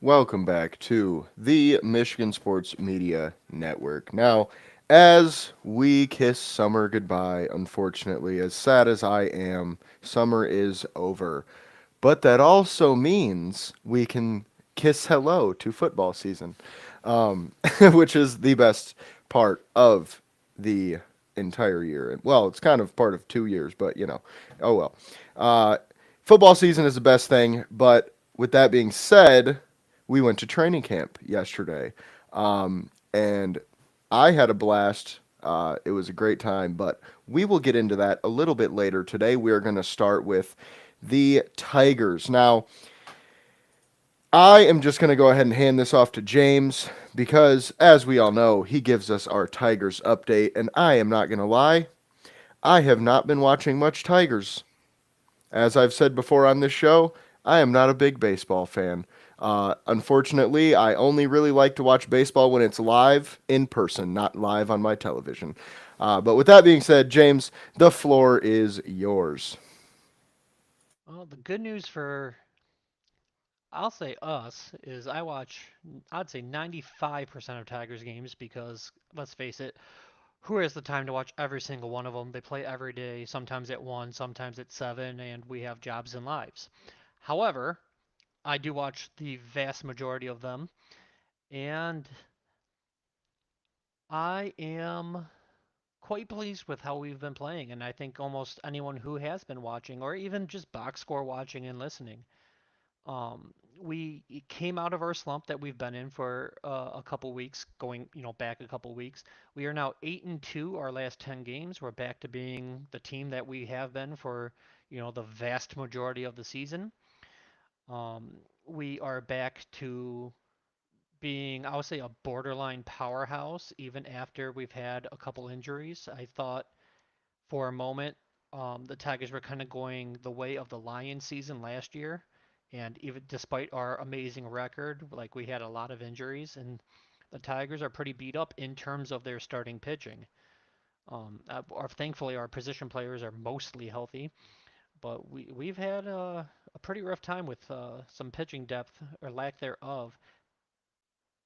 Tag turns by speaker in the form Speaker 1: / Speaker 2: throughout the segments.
Speaker 1: Welcome back to the Michigan Sports Media Network. Now, as we kiss summer goodbye, unfortunately, as sad as I am, summer is over. But that also means we can kiss hello to football season, which is the best part of the entire year. Well, it's kind of part of 2 years, but oh well. Uh, Football season is the best thing, but with that being said, we went to training camp yesterday, and I had a blast. It was a great time, but we will get into that a little bit later. Today, we are going to start with the Tigers. Now, I am just going to go ahead and hand this off to James because, as we all know, he gives us our Tigers update, and I am not going to lie, I have not been watching much Tigers. As I've said before on this show, I am not a big baseball fan. Unfortunately, I only really like to watch baseball when it's live in person, not live on my television. But with that being said, James, the floor is yours.
Speaker 2: Well, the good news for, I'll say us, is I watch, I'd say 95% of Tigers games because, let's face it, who has the time to watch every single one of them? They play every day, sometimes at 1, sometimes at 7, and we have jobs and lives. However, I do watch the vast majority of them, and I am quite pleased with how we've been playing, and I think almost anyone who has been watching, or even just box score watching and listening, we came out of our slump that we've been in for a couple weeks, going back a couple weeks. We are now 8-2 our last 10 games. We're back to being the team that we have been for the vast majority of the season. We are back to being, I would say, a borderline powerhouse even after we've had a couple injuries. I thought for a moment the Tigers were kind of going the way of the Lions season last year. And even despite our amazing record, like we had a lot of injuries, and the Tigers are pretty beat up in terms of their starting pitching. Thankfully, our position players are mostly healthy, but we've had a pretty rough time with some pitching depth or lack thereof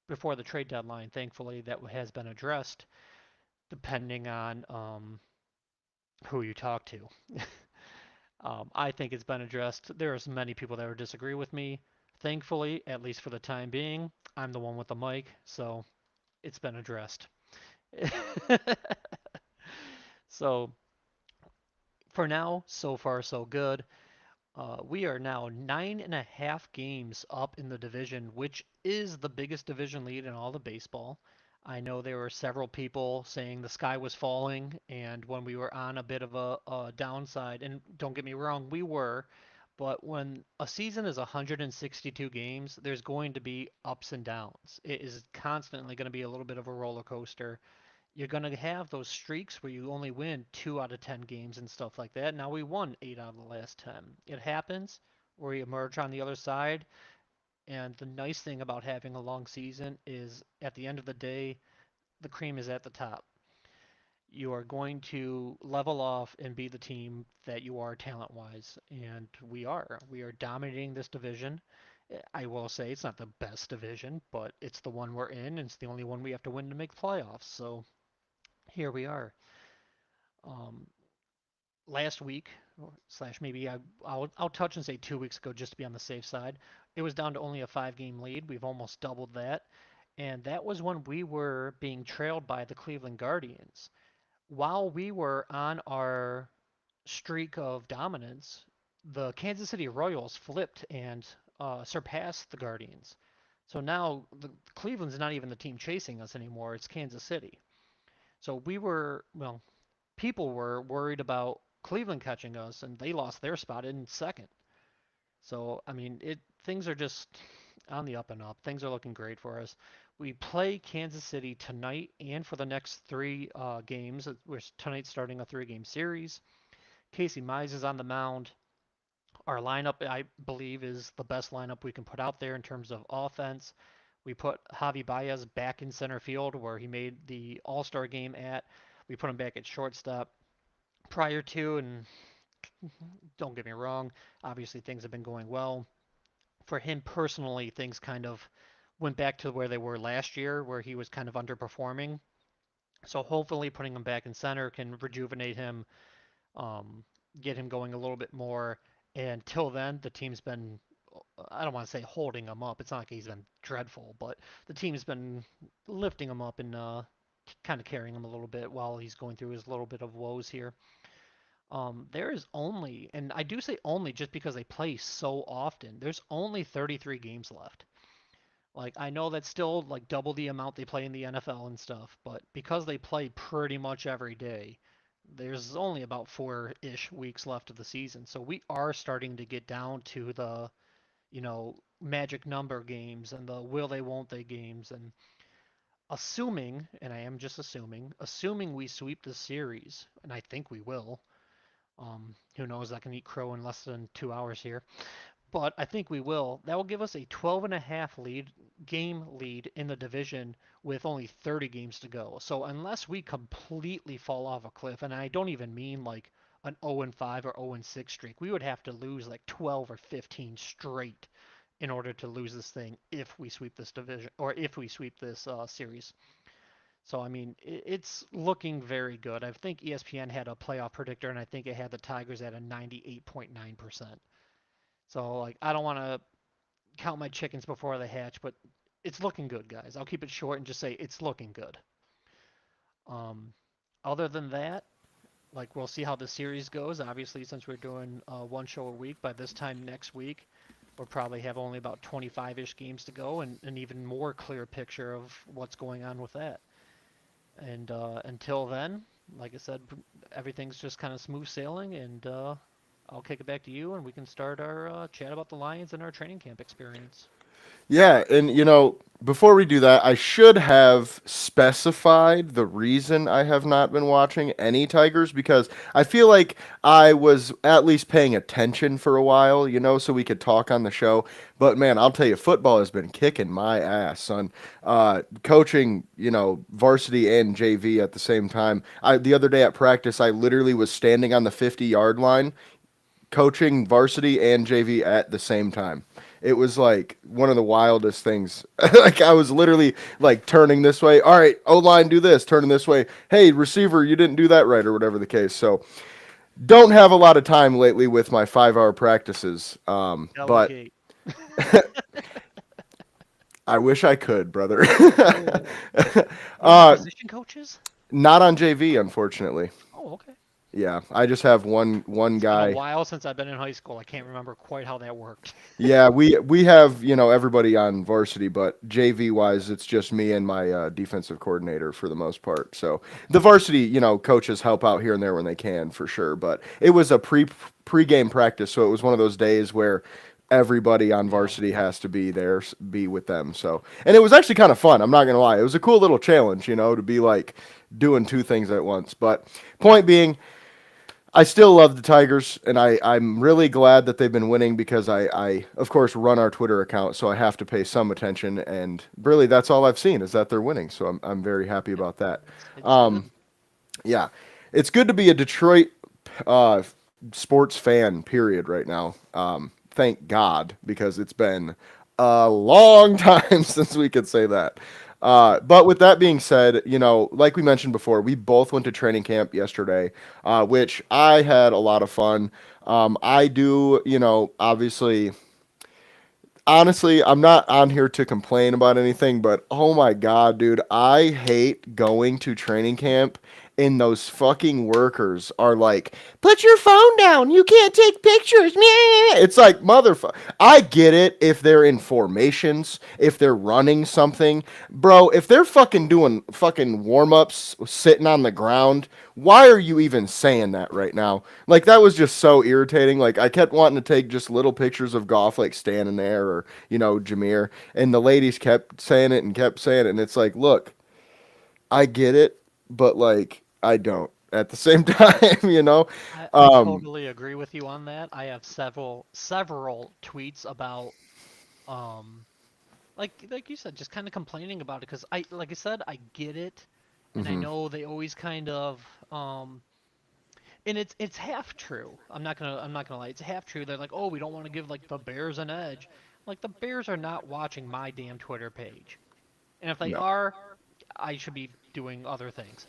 Speaker 2: before the trade deadline. Thankfully, that has been addressed depending on who you talk to. I think it's been addressed. There's many people that would disagree with me. Thankfully, at least for the time being, I'm the one with the mic, so it's been addressed. So for now, so far so good. We are now 9.5 games up in the division, which is the biggest division lead in all of baseball. I know there were several people saying the sky was falling, and when we were on a bit of a downside, and don't get me wrong, we were, but when a season is 162 games, there's going to be ups and downs. It is constantly going to be a little bit of a roller coaster. You're going to have those streaks where you only win 2 out of 10 games and stuff like that. Now we won 8 out of the last 10. It happens. We emerge on the other side. And the nice thing about having a long season is at the end of the day, the cream is at the top. You are going to level off and be the team that you are talent wise. And we are. We are dominating this division. I will say it's not the best division, but it's the one we're in, and it's the only one we have to win to make playoffs. So here we are. Um, Last week, slash maybe I'll touch and say 2 weeks ago just to be on the safe side. It was down to only a 5 game lead. We've almost doubled that. And that was when we were being trailed by the Cleveland Guardians. While we were on our streak of dominance, the Kansas City Royals flipped and surpassed the Guardians. So now the Cleveland's not even the team chasing us anymore. It's Kansas City. So we were, well, people were worried about Cleveland catching us, and they lost their spot in second. So I mean, it things are just on the up and up. Things are looking great for us. We play Kansas City tonight and for the next three games. We're tonight starting a three-game series. Casey Mize is on the mound. Our lineup, I believe, is the best lineup we can put out there in terms of offense. We put Javi Baez back in center field where he made the All Star game at. We put him back at shortstop prior to, and don't get me wrong, obviously things have been going well. for him personally, things kind of went back to where they were last year, where he was kind of underperforming. So hopefully, putting him back in center can rejuvenate him, um, get him going a little bit more. And till then, the team's been, I don't want to say holding him up. It's not like he's been dreadful, but the team's been lifting him up and kind of carrying him a little bit while he's going through his little bit of woes here. There is only, and I do say only just because they play so often, there's only 33 games left. Like, I know that's still like double the amount they play in the NFL and stuff, but because they play pretty much every day, there's only about 4-ish weeks left of the season. So we are starting to get down to the, magic number games and the will they, won't they games. And assuming, and I am just assuming we sweep the series, and I think we will. Who knows? I can eat crow in less than 2 hours here, but I think we will. That will give us a 12 and a half game lead in the division with only 30 games to go. So unless we completely fall off a cliff, and I don't even mean like an 0-5 or 0-6 streak, we would have to lose like 12 or 15 straight in order to lose this thing if we sweep this division or if we sweep this series. So I mean, it's looking very good. I think ESPN had a playoff predictor, and I think it had the Tigers at a 98.9%. So like, I don't want to count my chickens before they hatch, but it's looking good, guys. I'll keep it short and just say it's looking good. Um, Other than that, like, we'll see how the series goes. Obviously, since we're doing one show a week, by this time next week, we'll probably have only about 25-ish games to go, and an even more clear picture of what's going on with that. And until then, like I said, everything's just kind of smooth sailing, and I'll kick it back to you, and we can start our chat about the Lions and our training camp experience.
Speaker 1: Yeah, and before we do that, I should have specified the reason I have not been watching any Tigers because I feel like I was at least paying attention for a while, so we could talk on the show. But man, I'll tell you, football has been kicking my ass, son. Coaching, varsity and JV at the same time. The other day at practice, I literally was standing on the 50-yard line coaching varsity and JV at the same time. It was like one of the wildest things. Like I was literally like turning this way. All right, O line, do this. Turning this way. Hey, receiver, you didn't do that right, or whatever the case. So don't have a lot of time lately with my 5 hour practices. But
Speaker 2: Delegate.
Speaker 1: I wish I could, brother.
Speaker 2: Oh, you have position coaches?
Speaker 1: Not on JV, unfortunately.
Speaker 2: Oh, okay.
Speaker 1: Yeah, I just have one
Speaker 2: It's been a
Speaker 1: guy.
Speaker 2: while since I've been in high school. I can't remember quite how that worked.
Speaker 1: Yeah, we have everybody on varsity, but JV wise, it's just me and my defensive coordinator for the most part. So the varsity, coaches help out here and there when they can for sure. But it was a pregame practice, so it was one of those days where everybody on
Speaker 2: Yeah.
Speaker 1: varsity has to be there, be with them. So and it was actually kind of fun. I'm not gonna lie, it was a cool little challenge, to be like doing two things at once. But point being. I still love the Tigers, and I'm really glad that they've been winning because I, of course, run our Twitter account, so I have to pay some attention. And really, that's all I've seen is that they're winning, so I'm very happy
Speaker 2: Yep.
Speaker 1: about that.
Speaker 2: It's good.
Speaker 1: Yeah, it's good to be a Detroit uh, sports fan, period, right now. Thank God, because it's been a long time since we could say that. But with that being said, like we mentioned before, we both went to training camp yesterday, which I had a lot of fun. I do, obviously, honestly, I'm not on here to complain about anything, but oh my God, dude, I hate going to training camp and those fucking workers are like, put your phone down. You can't take pictures. It's like, motherfucker. I get it if they're in formations, if they're running something. Bro, if they're fucking doing fucking warm ups sitting on the ground, why are you even saying that right now? Like, that was just so irritating. Like, I kept wanting to take just little pictures of Goff, like, standing there or, Jameer. And the ladies kept saying it and kept saying it. And it's like, look, I get it, but, like, I don't at the same time.
Speaker 2: I
Speaker 1: Um,
Speaker 2: totally agree with you on that. I have several tweets about um like you said, just kind of complaining about it because like I said, I get it, and I
Speaker 1: mhm.
Speaker 2: know they always kind of and it's half true. I'm not gonna lie. It's half true. They're like, oh, we don't want to give like the Bears an edge. Like the Bears are not watching my damn Twitter page, and if they
Speaker 1: No.
Speaker 2: are, I should be doing other things.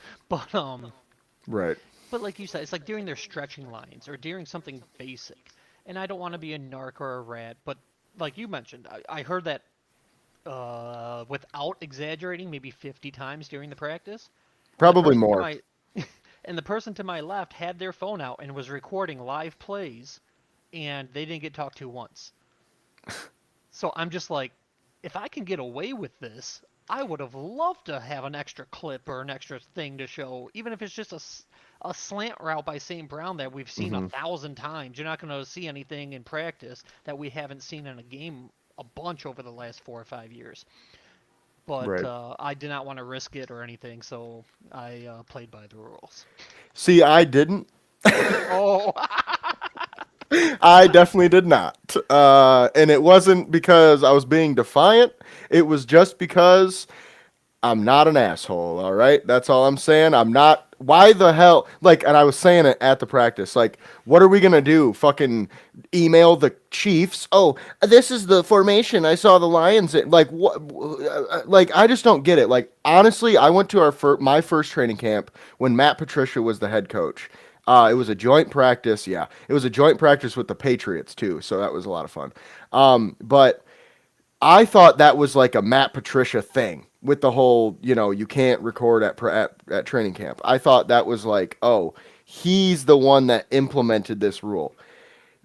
Speaker 1: Right.
Speaker 2: But like you said, it's like during their stretching lines or during something basic. And I don't want to be a narc or a rat, but like you mentioned, I heard that without exaggerating, maybe 50 times during the practice, and the
Speaker 1: Probably
Speaker 2: person to
Speaker 1: more.
Speaker 2: my and the person to my left had their phone out and was recording live plays, and they didn't get talked to once. So I'm just like, if I can get away with this, I would have loved to have an extra clip or an extra thing to show, even if it's just a slant route by St. Brown that we've seen a
Speaker 1: Hmm.
Speaker 2: thousand times. You're not going to see anything in practice that we haven't seen in a game a bunch over the last 4 or 5 years. But
Speaker 1: Right.
Speaker 2: I did not want to risk it or anything, so I played by the rules.
Speaker 1: See, I didn't.
Speaker 2: Oh,
Speaker 1: I definitely did not. And it wasn't because I was being defiant. It was just because I'm not an asshole, all right? That's all I'm saying. I'm not. Why the hell? Like, and I was saying it at the practice. Like, what are we gonna do? Fucking email the Chiefs? Oh, this is the formation. I saw the Lions. Like, what? Like, I just don't get it. Like, honestly, I went to my first training camp when Matt Patricia was the head coach. It was a joint practice. Yeah, it was a joint practice with the Patriots too. So that was a lot of fun. But I thought that was like a Matt Patricia thing with the whole, you can't record at training camp. I thought that was like, oh, he's the one that implemented this rule.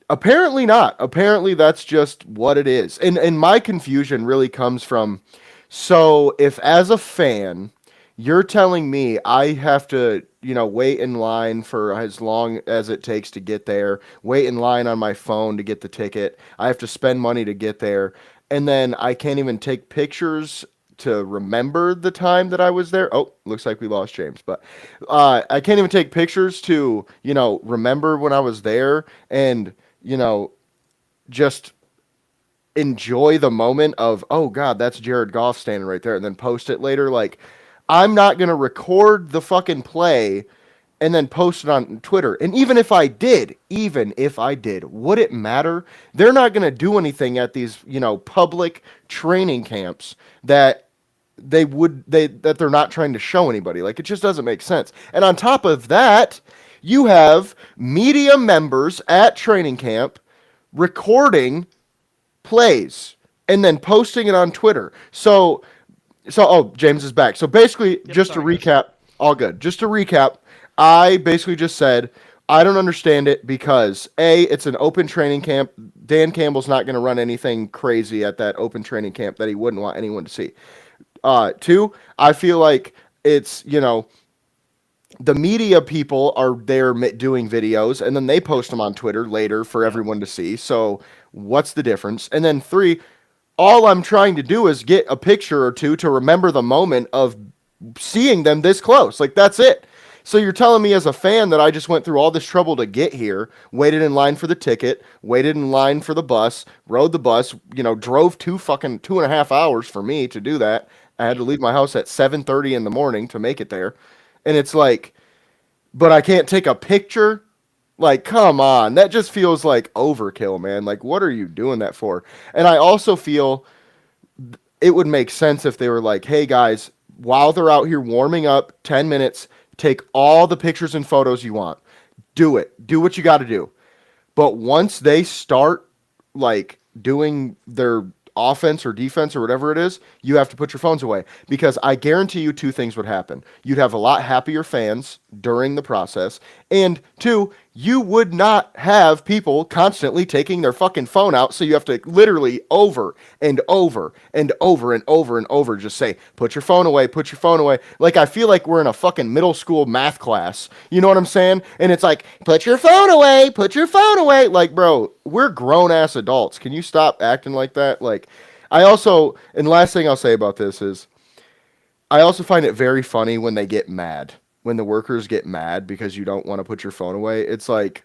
Speaker 1: Apparently not. Apparently that's just what it is. And my confusion really comes from, so if as a fan you're telling me I have to, wait in line for as long as it takes to get there, wait in line on my phone to get the ticket, I have to spend money to get there, and then I can't even take pictures to remember the time that I was there. Oh, looks like we lost James, but I can't even take pictures to, remember when I was there and, you know, just enjoy the moment of, oh God, that's Jared Goff standing right there, and then post it later. Like, I'm not gonna record the fucking play and then post it on Twitter. And even if I did, would it matter? They're not gonna do anything at these, public training camps that they're not trying to show anybody. Like, it just doesn't make sense. And on top of that, you have media members at training camp recording plays and then posting it on Twitter. Oh, James is back. So basically,
Speaker 2: yep.
Speaker 1: just to
Speaker 2: Sorry, guys.
Speaker 1: recap, all good. Just to recap, I basically just said I don't understand it because A, it's an open training camp. Dan Campbell's not going to run anything crazy at that open training camp that he wouldn't want anyone to see. Two, I feel like it's, the media people are there doing videos and then they post them on Twitter later for
Speaker 2: Yep.
Speaker 1: everyone to see. So what's the difference? And then three, all I'm trying to do is get a picture or two to remember the moment of seeing them this close. Like, that's it. So you're telling me as a fan that I just went through all this trouble to get here, waited in line for the ticket, waited in line for the bus, rode the bus, drove 2.5 hours for me to do that. I had to leave my house at 7:30 in the morning to make it there. And it's like, but I can't take a picture. Like, come on. That just feels like overkill, man. Like, what are you doing that for? And I also feel it would make sense if they were like, hey, guys, while they're out here warming up 10 minutes, take all the pictures and photos you want. Do it. Do what you got to do. But once they start, like, doing their offense or defense or whatever it is, you have to put your phones away because I guarantee you two things would happen. You'd have a lot happier fans during the process, and two, you would not have people constantly taking their fucking phone out, so you have to literally over and over and over and over and over just say, put your phone away, put your phone away. Like, I feel like we're in a fucking middle school math class. You know what I'm saying? And it's like, put your phone away, put your phone away. Like, bro, we're grown ass adults. Can you stop acting like that? Like, and last thing I'll say about this is, I also find it very funny when they get mad. When the workers get mad because you don't want to put your phone away, it's like,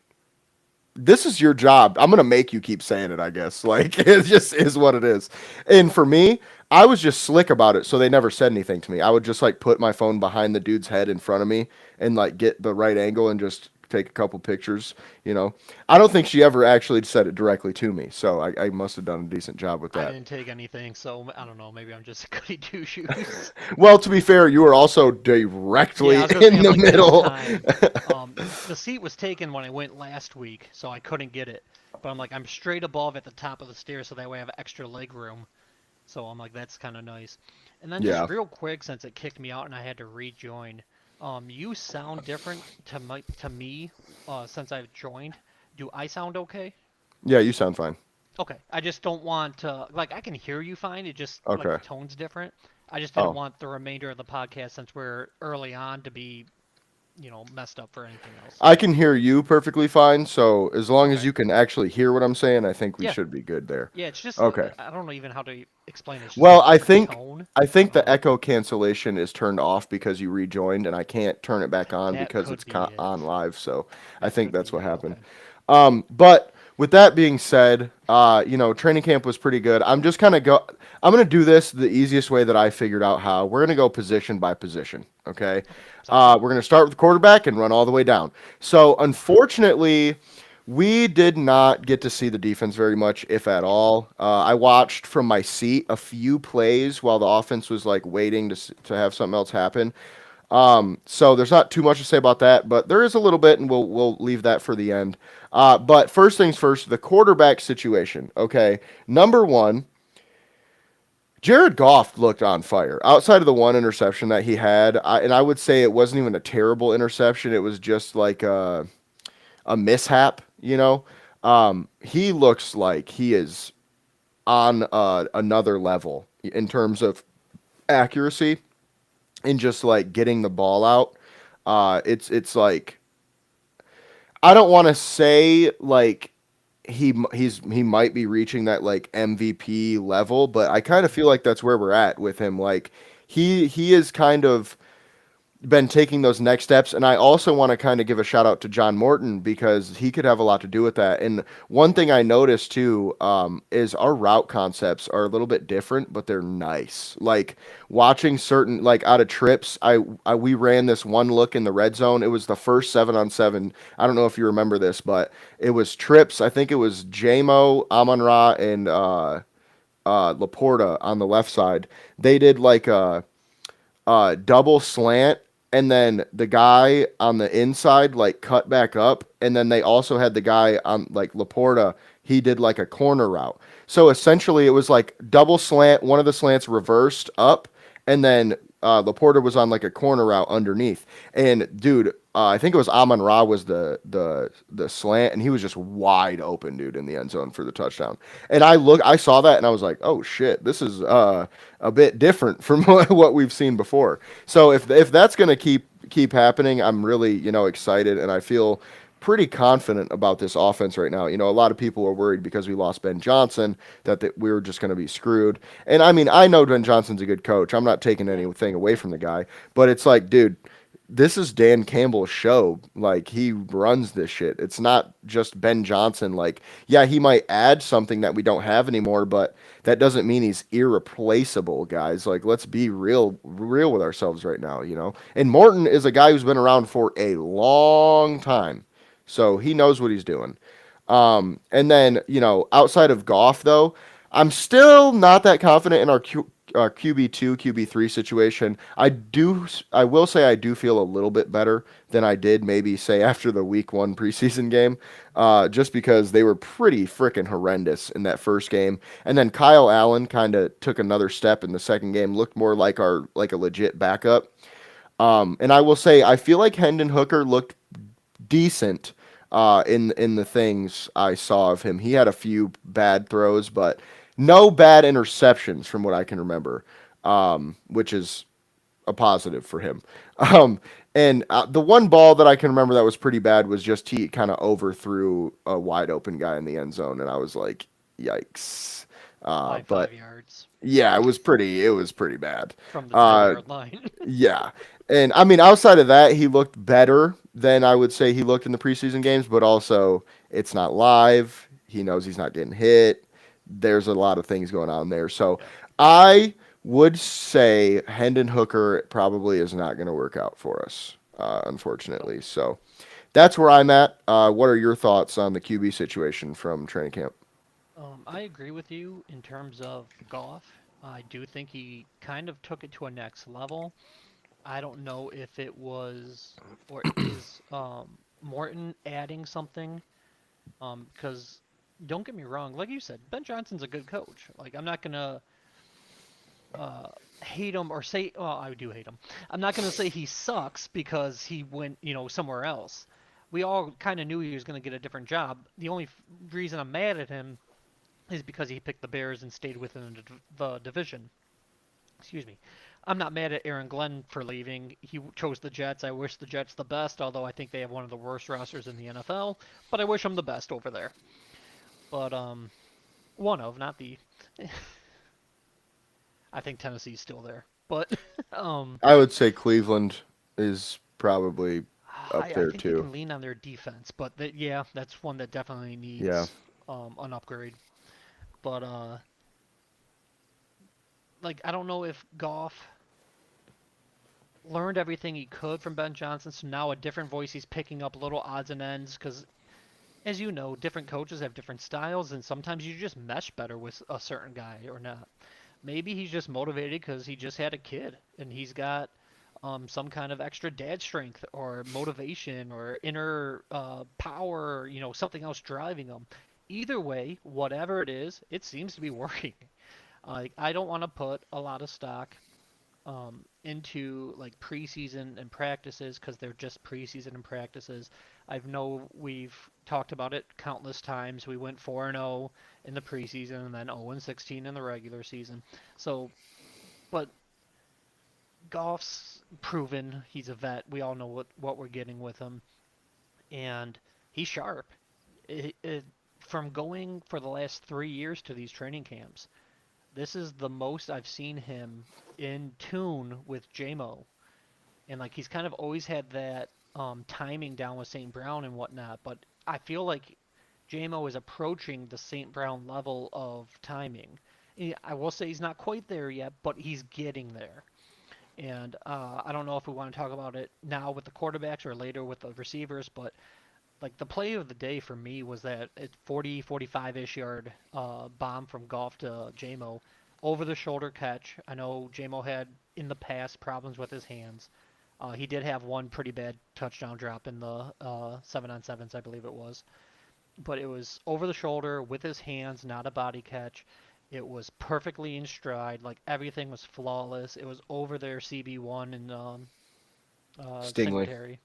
Speaker 1: this is your job. I'm gonna make you keep saying it, I guess. Like, it just is what it is. And for me, I was just slick about it, so they never said anything to me. I would just like put my phone behind the dude's head in front of me and like get the right angle and just take a couple pictures. I don't think she ever actually said it directly to me, so I must have done a decent job with
Speaker 2: I
Speaker 1: that.
Speaker 2: didn't take anything, so I don't know. Maybe I'm just a goody two shoes.
Speaker 1: Well, to be fair, you were also
Speaker 2: Yeah, I
Speaker 1: directly
Speaker 2: was gonna say
Speaker 1: in
Speaker 2: I'm
Speaker 1: the
Speaker 2: like this
Speaker 1: middle.
Speaker 2: time. The seat was taken when I went last week, so I couldn't get it. But I'm like I'm straight above at the top of the stairs, so that way I have extra leg room. So I'm like that's kind of nice. And then just
Speaker 1: Yeah.
Speaker 2: real quick, since it kicked me out and I had to rejoin, you sound different to me since I've joined. Do I sound okay?
Speaker 1: Yeah, you sound fine.
Speaker 2: Okay, I just don't want to like I can hear you fine. It just like
Speaker 1: Okay.
Speaker 2: the tone's different. I just didn't
Speaker 1: Oh,
Speaker 2: want the remainder of the podcast since we're early on to be, messed up for anything else.
Speaker 1: I can hear you perfectly fine, so as long as
Speaker 2: Okay.
Speaker 1: you can actually hear what I'm saying, I think we
Speaker 2: Yeah.
Speaker 1: should be good there.
Speaker 2: Yeah, it's just
Speaker 1: Okay.
Speaker 2: I don't know even how to explain it. It's just like
Speaker 1: Well,
Speaker 2: a
Speaker 1: I
Speaker 2: different
Speaker 1: think
Speaker 2: tone.
Speaker 1: I think the
Speaker 2: Um,
Speaker 1: echo cancellation is turned off because you rejoined, and I can't turn it back on
Speaker 2: that
Speaker 1: because
Speaker 2: could
Speaker 1: it's
Speaker 2: be it.
Speaker 1: on live. So I
Speaker 2: That
Speaker 1: think
Speaker 2: could
Speaker 1: that's
Speaker 2: be
Speaker 1: what
Speaker 2: it.
Speaker 1: happened.
Speaker 2: Okay.
Speaker 1: But with that being said, training camp was pretty good. I'm gonna do this the easiest way that I figured out how. We're gonna go position by position. Okay.
Speaker 2: Okay. Sounds good.
Speaker 1: We're gonna start with the quarterback and run all the way down. So unfortunately, we did not get to see the defense very much, if at all. I watched from my seat a few plays while the offense was like waiting to have something else happen. So there's not too much to say about that, but there is a little bit, and we'll leave that for the end. But first things first, the quarterback situation. Okay, number one, Jared Goff looked on fire. Outside of the one interception that he had, and I would say it wasn't even a terrible interception. It was just like a mishap. He looks like he is on another level in terms of accuracy and just like getting the ball out. It's like I don't want to say like he might be reaching that like MVP level, but I kind of
Speaker 2: Hmm.
Speaker 1: feel like that's where we're at with him. Like he is kind of been taking those next steps. And I also want to kind of give a shout out to John Morton because he could have a lot to do with that. And one thing I noticed too is our route concepts are a little bit different, but they're nice. Like watching certain like out of trips, we ran this one look in the red zone. It was the first 7-on-7. I don't know if you remember this, but it was trips. I think it was JMO, Amon Ra, and Laporta on the left side. They did like a double slant, and then the guy on the inside like cut back up, and then they also had the guy on like Laporta. He did like a corner route. So essentially, it was like double slant. One of the slants reversed up, and then Laporta was on like a corner route underneath. And dude, I think it was Amon Ra was the slant, and he was just wide open, dude, in the end zone for the touchdown. And I saw that, and I was like, oh shit, this is a bit different from what we've seen before. So if that's gonna keep happening, I'm really excited, and I feel pretty confident about this offense right now. A lot of people are worried because we lost Ben Johnson that we were just going to be screwed. And I mean, I know Ben Johnson's a good coach. I'm not taking
Speaker 2: Yeah.
Speaker 1: anything away from the guy, but it's like, dude, this is Dan Campbell's show. Like he runs this shit. It's not just Ben Johnson. Like, yeah, he might add something that we don't have anymore, but that doesn't mean he's irreplaceable, guys. Like, let's be real with ourselves right now. And Morton is a guy who's been around for a long time. So he knows what he's doing. And then, outside of Goff, though, I'm still not that confident in our QB2, QB3 situation. I will say I do feel a little bit better than I did maybe say after the week one preseason game, just because they were pretty freaking horrendous in that first game. And then Kyle Allen kind of took another step in the second game, looked more like a legit backup. And I will say I feel like Hendon Hooker looked decent in the things I saw of him. He had a few bad throws, but no bad interceptions from what I can remember, which is a positive for him. And the one ball that I can remember that was pretty bad was just he kind of overthrew a wide open guy in the end zone, and I was like, yikes.
Speaker 2: By
Speaker 1: But
Speaker 2: 5 yards
Speaker 1: yeah, it was pretty bad.
Speaker 2: from the ten
Speaker 1: Uh,
Speaker 2: yard line.
Speaker 1: yeah. And I mean, outside of that, he looked better than I would say he looked in the preseason games, but also it's not live. He knows he's not getting hit. There's a lot of things going on there. So
Speaker 2: Yep.
Speaker 1: I would say Hendon Hooker probably is not going to work out for us,
Speaker 2: Nope.
Speaker 1: unfortunately. So that's where I'm at. What are your thoughts on the QB situation from training camp?
Speaker 2: I agree with you in terms of Goff. I do think he kind of took it to a next level. I don't know if it was or is Morton adding something. Because don't get me wrong, like you said, Ben Johnson's a good coach. Like I'm not gonna uh, hate him or say, well, I do hate him. I'm not gonna say he sucks because he went, somewhere else. We all kind of knew he was gonna get a different job. The only reason I'm mad at him is because he picked the Bears and stayed within the division. Excuse me. I'm not mad at Aaron Glenn for leaving. He chose the Jets. I wish the Jets the best, although I think they have one of the worst rosters in the NFL. But I wish him the best over there. But one of, not the. I think Tennessee's still there, but um,
Speaker 1: I would say Cleveland is probably up
Speaker 2: I
Speaker 1: there
Speaker 2: think they
Speaker 1: too.
Speaker 2: can lean on their defense. But yeah, that's one that definitely
Speaker 1: Yeah.
Speaker 2: needs an upgrade. But like I don't know if Goff learned everything he could from Ben Johnson, so now a different voice he's picking up little odds and ends because as you know, different coaches have different styles, and sometimes you just mesh better with a certain guy or not. Maybe he's just motivated because he just had a kid and he's got some kind of extra dad strength or motivation or inner power, something else driving him. Either way, whatever it is, it seems to be working. Like I don't want to put a lot of stock into like preseason and practices because they're just preseason and practices. I know we've talked about it countless times. We went 4-0 in the preseason and then 0-16 in the regular season. So, but Goff's proven he's a vet. We all know what we're getting with him, and he's sharp. From going for the last 3 years to these training camps, this is the most I've seen him in tune with JMO. And like he's kind of always had that timing down with St. Brown and whatnot, but I feel like JMO is approaching the St. Brown level of timing. I will say he's not quite there yet, but he's getting there. And I don't know if we want to talk about it now with the quarterbacks or later with the receivers, but like the play of the day for me was that 40, 45-ish yard bomb from Goff to JMO over the shoulder catch. I know JMO had in the past problems with his hands. He did have one pretty bad touchdown drop in the 7-on-7s, I believe it was. But it was over the shoulder with his hands, not a body catch. It was perfectly in stride. Like everything was flawless. It was over their CB1 and
Speaker 1: Stingley.
Speaker 2: Singletary.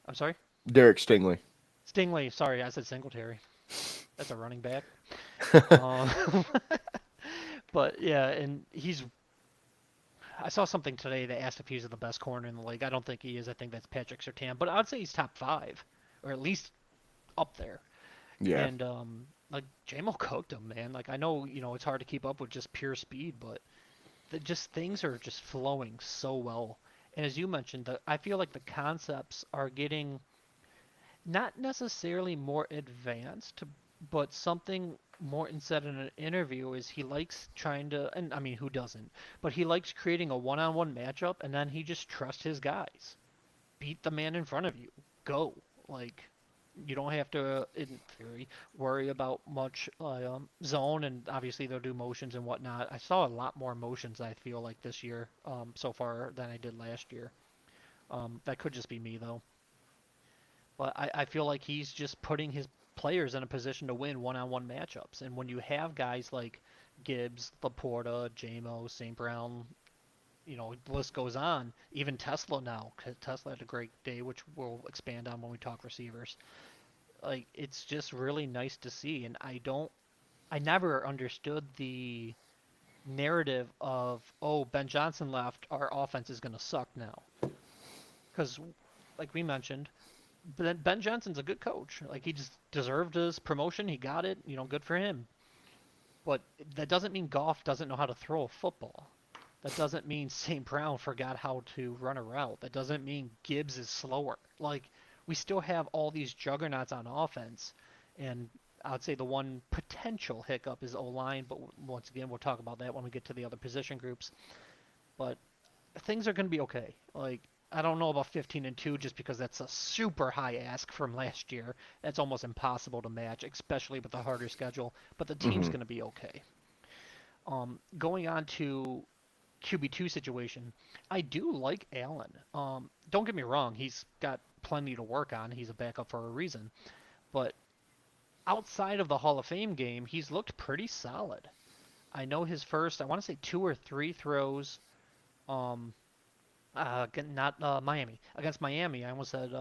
Speaker 2: I'm sorry?
Speaker 1: Derek Stingley.
Speaker 2: Stingley. Sorry, I said Singletary. That's a running back. Um, but yeah, and he's. I saw something today that asked if he's the best corner in the league. I don't think he is. I think that's Patrick Surtain, but I'd say he's top five, or at least up there.
Speaker 1: Yeah.
Speaker 2: And like Jamo cooked him, man. Like I know it's hard to keep up with just pure speed, but just things are just flowing so well. And as you mentioned, I feel like the concepts are getting not necessarily more advanced, but something Morton said in an interview is he likes trying to, and I mean, who doesn't? But he likes creating a one-on-one matchup, and then he just trusts his guys. Beat the man in front of you. Go. Like, you don't have to, in theory, worry about much zone, and obviously they'll do motions and whatnot. I saw a lot more motions, I feel like, this year so far than I did last year. That could just be me, though. But I feel like he's just putting his players in a position to win one-on-one matchups. And when you have guys like Gibbs, Laporta, JMO, St. Brown, the list goes on. Even Tesla now. Tesla had a great day, which we'll expand on when we talk receivers. Like it's just really nice to see. And I never understood the narrative of, oh, Ben Johnson left, our offense is going to suck now. Because, like we mentioned, Ben Johnson's a good coach. Like he just deserved his promotion. He got it. Good for him. But that doesn't mean Goff doesn't know how to throw a football. That doesn't mean St. Brown forgot how to run a route. That doesn't mean Gibbs is slower. Like we still have all these juggernauts on offense, and I'd say the one potential hiccup is O-line. But once again, we'll talk about that when we get to the other position groups. But things are going to be okay. Like I don't know about 15-2 just because that's a super high ask from last year. That's almost impossible to match, especially with the harder schedule. But the team's
Speaker 1: Hmm.
Speaker 2: going to be okay. Going on to QB2 situation, I do like Allen. Don't get me wrong, he's got plenty to work on. He's a backup for a reason. But outside of the Hall of Fame game, he's looked pretty solid. I know his first, I want to say 2 or 3 throws, um, not Miami. Against Miami, I almost said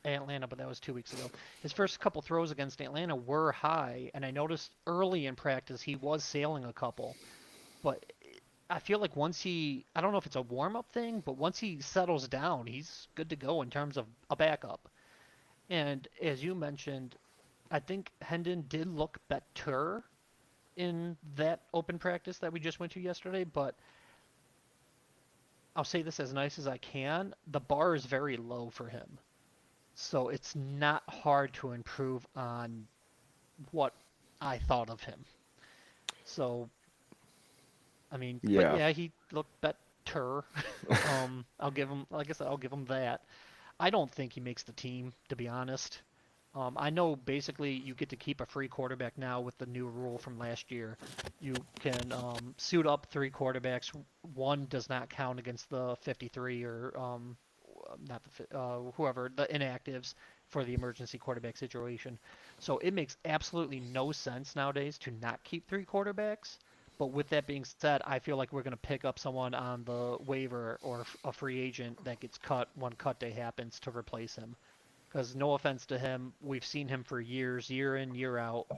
Speaker 2: Atlanta, but that was 2 weeks ago. His first couple throws against Atlanta were high, and I noticed early in practice he was sailing a couple. But I feel like once I don't know if it's a warm up thing, but once he settles down, he's good to go in terms of a backup. And as you mentioned, I think Hendon did look better in that open practice that we just went to yesterday, but I'll say this as nice as I can. The bar is very low for him. So it's not hard to improve on what I thought of him. So, I mean, but
Speaker 1: Yeah.
Speaker 2: yeah, he looked better. I'll give him, like I said, I'll give him that. I don't think he makes the team, to be honest. I know basically you get to keep a free quarterback now with the new rule from last year. You can suit up 3 quarterbacks. One does not count against the 53 or not whoever the inactives for the emergency quarterback situation. So it makes absolutely no sense nowadays to not keep 3 quarterbacks. But with that being said, I feel like we're going to pick up someone on the waiver or a free agent that gets cut when cut day happens to replace him. Because no offense to him, we've seen him for years, year in, year out.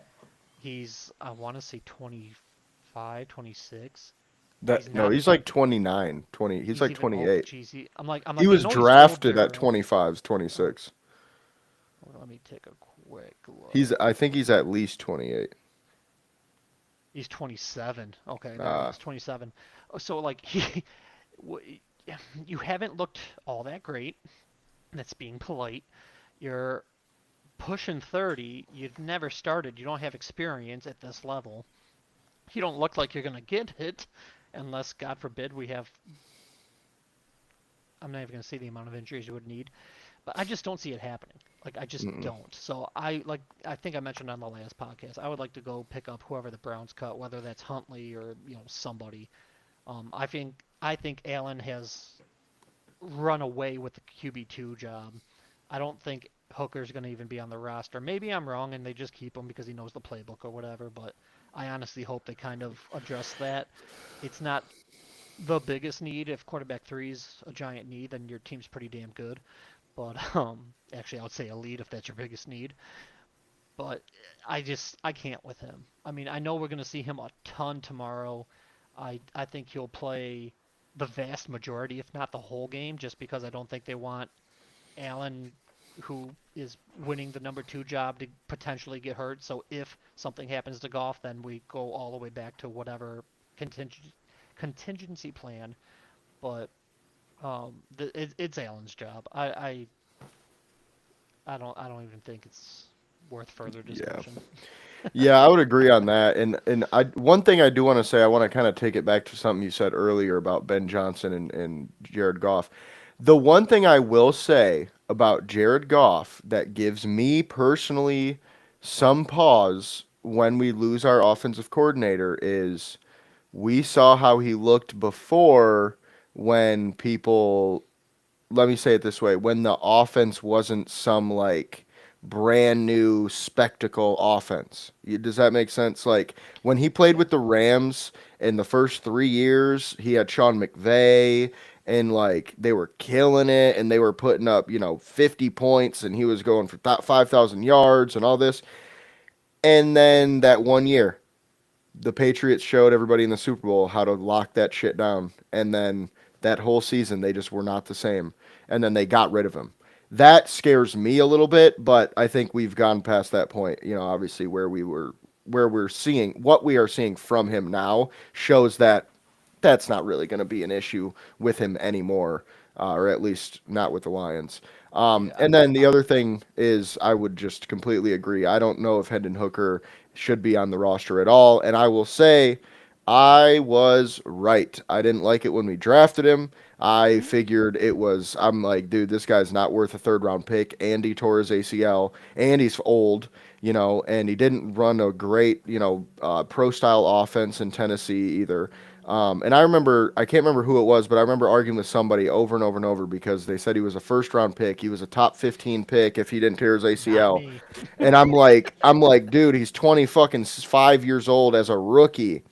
Speaker 2: He's, I want to say 25, 26. He's
Speaker 1: No,
Speaker 2: not,
Speaker 1: he's like 29, 20. He's
Speaker 2: he's
Speaker 1: like
Speaker 2: even, oh,
Speaker 1: 28.
Speaker 2: geez, I'm
Speaker 1: He
Speaker 2: like, I
Speaker 1: was
Speaker 2: know he's
Speaker 1: drafted at
Speaker 2: older.
Speaker 1: 25, 26.
Speaker 2: Let me take a quick
Speaker 1: I
Speaker 2: look.
Speaker 1: think he's at least 28.
Speaker 2: He's 27. Okay, there he
Speaker 1: Uh,
Speaker 2: is, 27. So, like, you haven't looked all that great. That's being polite. You're pushing 30. You've never started. You don't have experience at this level. You don't look like you're going to get it unless, God forbid, we have. I'm not even going to say the amount of injuries you would need, but I just don't see it happening. Like, I just
Speaker 1: mm-mm.
Speaker 2: don't. So I think I mentioned on the last podcast, I would like to go pick up whoever the Browns cut, whether that's Huntley or somebody. I think Allen has run away with the QB2 job. I don't think Hooker's going to even be on the roster. Maybe I'm wrong and they just keep him because he knows the playbook or whatever, but I honestly hope they kind of address that. It's not the biggest need. If quarterback three is a giant need, then your team's pretty damn good. But actually, I would say elite if that's your biggest need. But I can't with him. I mean, I know we're gonna see him a ton tomorrow. I think he'll play the vast majority, if not the whole game, just because I don't think they want Allen, who is winning the number 2 job, to potentially get hurt. So if something happens to Goff, then we go all the way back to whatever contingency plan. But it's Allen's job. I don't even think it's worth further
Speaker 1: Yeah.
Speaker 2: discussion.
Speaker 1: Yeah, I would agree on that. And one thing I do want to say, I want to kind of take it back to something you said earlier about Ben Johnson and Jared Goff. The one thing I will say about Jared Goff that gives me personally some pause when we lose our offensive coordinator is we saw how he looked before when people, let me say it this way, when the offense wasn't some like brand new spectacle offense. Does that make sense? Like when he played
Speaker 2: Yeah.
Speaker 1: with the Rams in the first 3 years, he had Sean McVay and like they were killing it and they were putting up, 50 points and he was going for 5,000 yards and all this. And then that one year, the Patriots showed everybody in the Super Bowl how to lock that shit down. And then that whole season, they just were not the same. And then they got rid of him. That scares me a little bit, but I think we've gone past that point. Obviously where we're seeing what we are seeing from him now shows that that's not really going to be an issue with him anymore, or at least not with the Lions.
Speaker 2: Yeah.
Speaker 1: And then the other thing is, I would just completely agree. I don't know if Hendon Hooker should be on the roster at all. And I will say, I was right. I didn't like it when we drafted him. I
Speaker 2: Mhm.
Speaker 1: figured I'm like, dude, this guy's not worth a third round pick. And he tore his ACL, and he's old, and he didn't run a great, pro style offense in Tennessee either. And I can't remember who it was, but I remember arguing with somebody over and over and over because they said he was a first round pick. He was a top 15 pick if he didn't tear his
Speaker 2: Not
Speaker 1: ACL.
Speaker 2: me.
Speaker 1: And I'm like, dude, he's 20 fucking 5 years old as a rookie.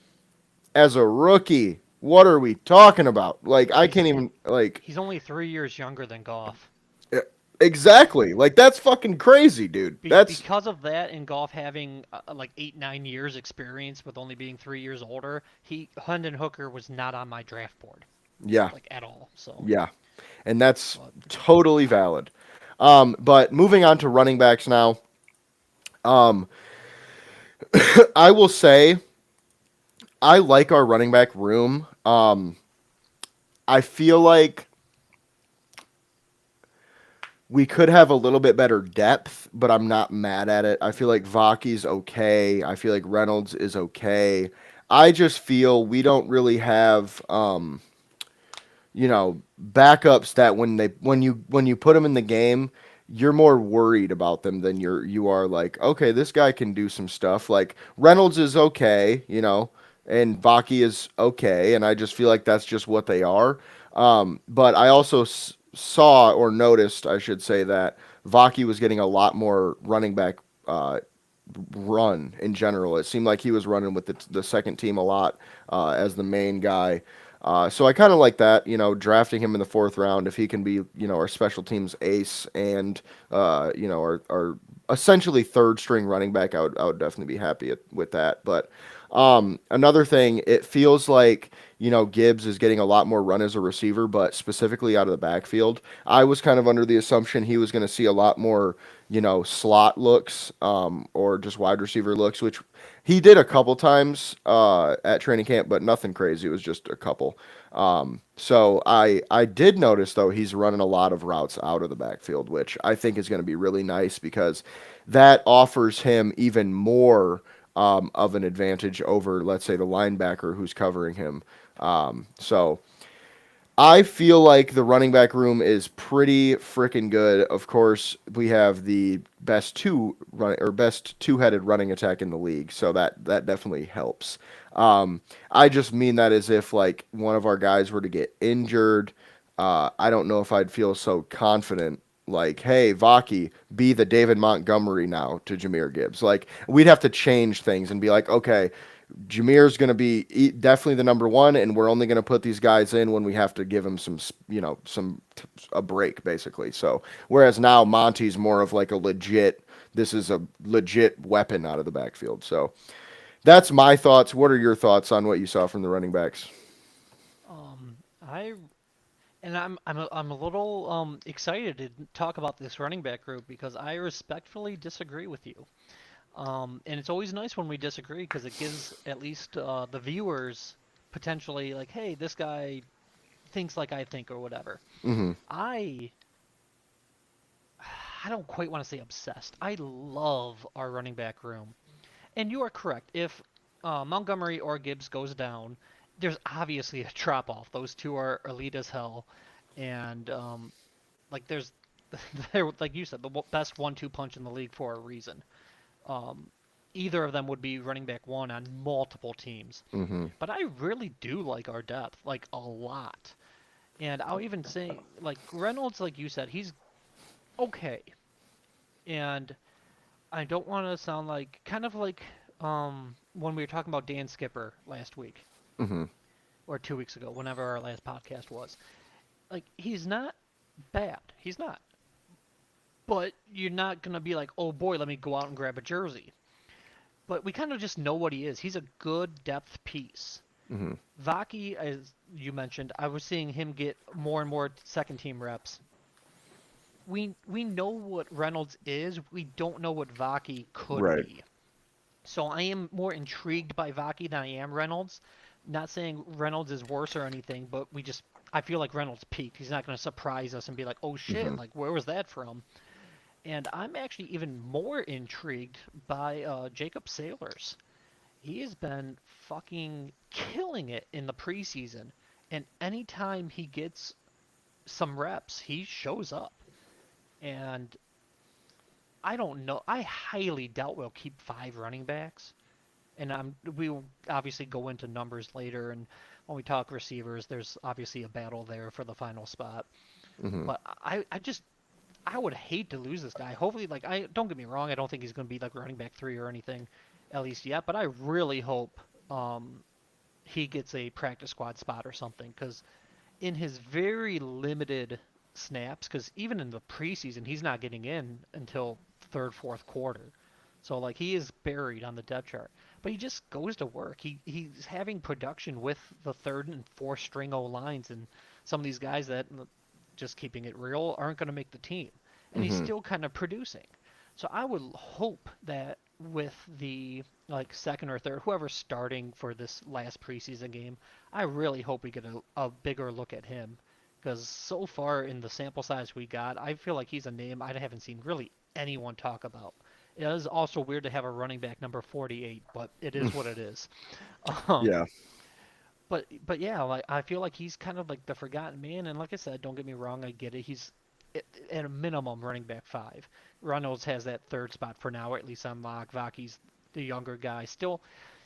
Speaker 1: As a rookie. What are we talking about? Like, I
Speaker 2: He's
Speaker 1: can't even, like,
Speaker 2: he's only 3 years younger than Goff.
Speaker 1: e- exactly. Like, that's fucking crazy, dude. That's,
Speaker 2: Because of that, and Goff having like 8 9 years experience with only being 3 years older, he Hendon Hooker was not on my draft board
Speaker 1: yeah,
Speaker 2: like at all. So,
Speaker 1: yeah. And that's
Speaker 2: but
Speaker 1: totally valid. But moving on to running backs now, um, I will say I like our running back room. I feel like we could have a little bit better depth, but I'm not mad at it. I feel like Vaki's okay. I feel like Reynolds is okay. I just feel we don't really have backups that when you put them in the game, you're more worried about them than you are like, okay, this guy can do some stuff. Like Reynolds is okay, and Vaki is okay, and I just feel like that's just what they are. But I also saw or noticed, I should say, that Vaki was getting a lot more running back uh, run in general. It seemed like he was running with the second team a lot as the main guy. So I kind of like that, drafting him in the fourth round if he can be, our special teams ace and, our essentially third string running back. I would definitely be happy with that. But another thing, it feels like, Gibbs is getting a lot more run as a receiver, but specifically out of the backfield. I was kind of under the assumption he was going to see a lot more, slot looks or just wide receiver looks, which he did a couple times at training camp, but nothing crazy. It was just a couple. So I did notice though he's running a lot of routes out of the backfield, which I think is going to be really nice because that offers him even more of an advantage over, let's say, the linebacker who's covering him. So I feel like the running back room is pretty freaking good. Of course, we have the best two-headed running attack in the league, so that definitely helps. I just mean that as if like one of our guys were to get injured, I don't know if I'd feel so confident. Like, hey, Vaki, be the David Montgomery now to Jameer Gibbs. Like, we'd have to change things and be like, okay, Jameer's going to be definitely the number one, and we're only going to put these guys in when we have to give him a break, basically. So, whereas now Monty's more of like this is a legit weapon out of the backfield. So, that's my thoughts. What are your thoughts on what you saw from the running backs?
Speaker 2: I and I'm a little excited to talk about this running back group because I respectfully disagree with you. And it's always nice when we disagree because it gives at least the viewers potentially like, hey, this guy thinks like I think or whatever.
Speaker 1: Mm-hmm.
Speaker 2: I I don't quite want to say obsessed. I love our running back room. And you are correct. If Montgomery or Gibbs goes down, there's obviously a drop off. Those two are elite as hell, and like there's they're like you said the best 1-2 punch in the league for a reason. Um, Either of them would be running back one on multiple teams.
Speaker 1: Mm-hmm.
Speaker 2: But I really do like our depth, like a lot. And I'll even say, like Reynolds, like you said, he's okay. And I don't want to sound like kind of like when we were talking about Dan Skipper last week
Speaker 1: Mm-hmm.
Speaker 2: or 2 weeks ago, whenever our last podcast was. Like he's not bad. He's not. But you're not gonna be like, oh boy, let me go out and grab a jersey. But we kind of just know what he is. He's a good depth piece.
Speaker 1: Mm-hmm.
Speaker 2: Vaki, as you mentioned, I was seeing him get more and more second team reps. We know what Reynolds is. We don't know what Vaki could
Speaker 1: Right.
Speaker 2: be. So I am more intrigued by Vaki than I am Reynolds. Not saying Reynolds is worse or anything, but I feel like Reynolds peaked. He's not going to surprise us and be like, "Oh
Speaker 1: Mm-hmm.
Speaker 2: shit, like where was that from?" And I'm actually even more intrigued by Jacob Sailors. he has been fucking killing it in the preseason. And anytime he gets some reps, he shows up. And I don't know. I highly doubt we'll keep five running backs. And we'll obviously go into numbers later. And when we talk receivers, there's obviously a battle there for the final spot.
Speaker 1: Hmm.
Speaker 2: But I would hate to lose this guy. Hopefully, like, I don't get me wrong, I don't think he's going to be like running back three or anything, at least yet. But I really hope he gets a practice squad spot or something, because in his very limited snaps, because even in the preseason, he's not getting in until third, fourth quarter. So like he is buried on the depth chart, but he just goes to work. He's having production with the third and fourth string O lines, and some of these guys that, just keeping it real, aren't going to make the team, and he's
Speaker 1: Hmm.
Speaker 2: still kind of producing. So I would hope that with the like second or third, whoever's starting for this last preseason game, I really hope we get a bigger look at him. Because so far in the sample size we got, I feel like he's a name I haven't seen really anyone talk about. It is also weird to have a running back number 48, but it is what it is. Um,
Speaker 1: Yeah.
Speaker 2: but yeah, like I feel like he's kind of like the forgotten man. And like I said, don't get me wrong, I get it. He's at a minimum running back five. Reynolds has that third spot for now, or at least unlocked. Vaki's the younger guy, still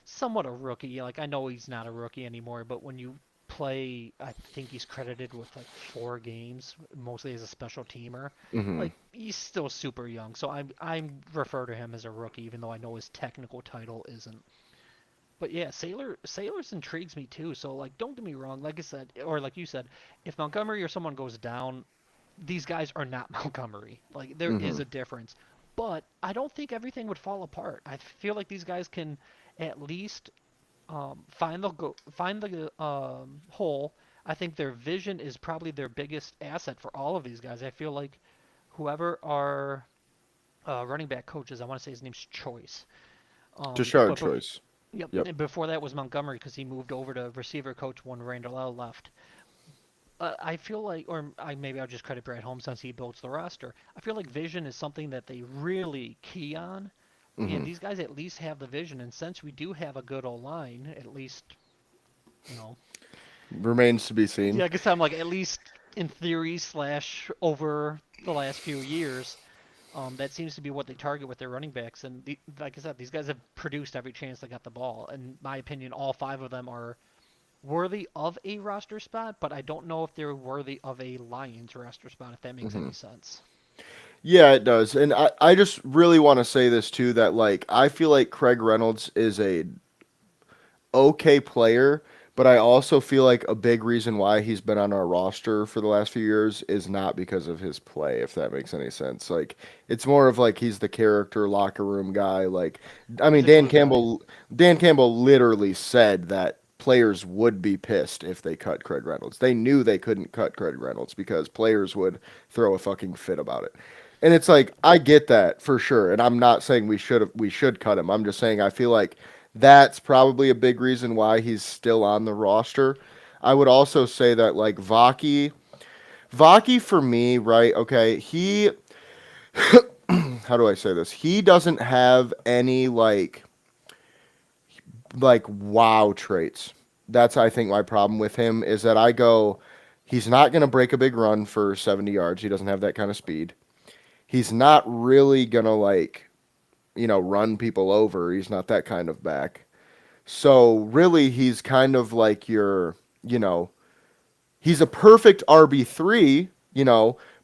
Speaker 2: somewhat a rookie. Like I know he's not a rookie anymore, but when you play, I think he's credited with like 4 games, mostly as a special teamer.
Speaker 1: Hmm.
Speaker 2: Like he's still super young, so I refer to him as a rookie, even though I know his technical title isn't. But yeah, Sailors intrigues me too. So like, don't get me wrong. Like I said, or like you said, if Montgomery or someone goes down, these guys are not Montgomery. Like there
Speaker 1: Hmm.
Speaker 2: is a difference. But I don't think everything would fall apart. I feel like these guys can at least find the hole. I think their vision is probably their biggest asset for all of these guys. I feel like whoever our running back coach is, I want to say his name's Choice.
Speaker 1: Tashard
Speaker 2: But
Speaker 1: choice.
Speaker 2: yep,
Speaker 1: Yep.
Speaker 2: and before that was Montgomery because he moved over to receiver coach when Randall L left. I feel like, or maybe I'll just credit Brad Holmes since he builds the roster. I feel like vision is something that they really key on, and
Speaker 1: Hmm.
Speaker 2: these guys at least have the vision. And since we do have a good old line, at least, you know,
Speaker 1: Remains to be
Speaker 2: yeah,
Speaker 1: seen.
Speaker 2: I guess I'm like at least in theory slash over the last few years, that seems to be what they target with their running backs. And like I said, these guys have produced every chance they got the ball. In my opinion, all five of them are worthy of a roster spot, but I don't know if they're worthy of a Lions roster spot, if that makes
Speaker 1: Hmm.
Speaker 2: any sense.
Speaker 1: Yeah, it does. And I just really want to say this too that like I feel like Craig Reynolds is a okay player, but I also feel like a big reason why he's been on our roster for the last few years is not because of his play, if that makes any sense. Like it's more of like he's the character locker room guy. Like I mean
Speaker 2: He's a glue guy.
Speaker 1: Dan Campbell literally said that players would be pissed if they cut Craig Reynolds. They knew they couldn't cut Craig Reynolds because players would throw a fucking fit about it. And it's like I get that for sure, and I'm not saying we should cut him. I'm just saying I feel like that's probably a big reason why he's still on the roster. I would also say that like Vaki for me, right? Okay, he how do I say this? He doesn't have any like wow traits. That's I think my problem with him is that I go he's not going to break a big run for 70 yards. He doesn't have that kind of speed. He's not really going to like, run people over. He's not that kind of back. So really, he's kind of like you know, he's a perfect RB3,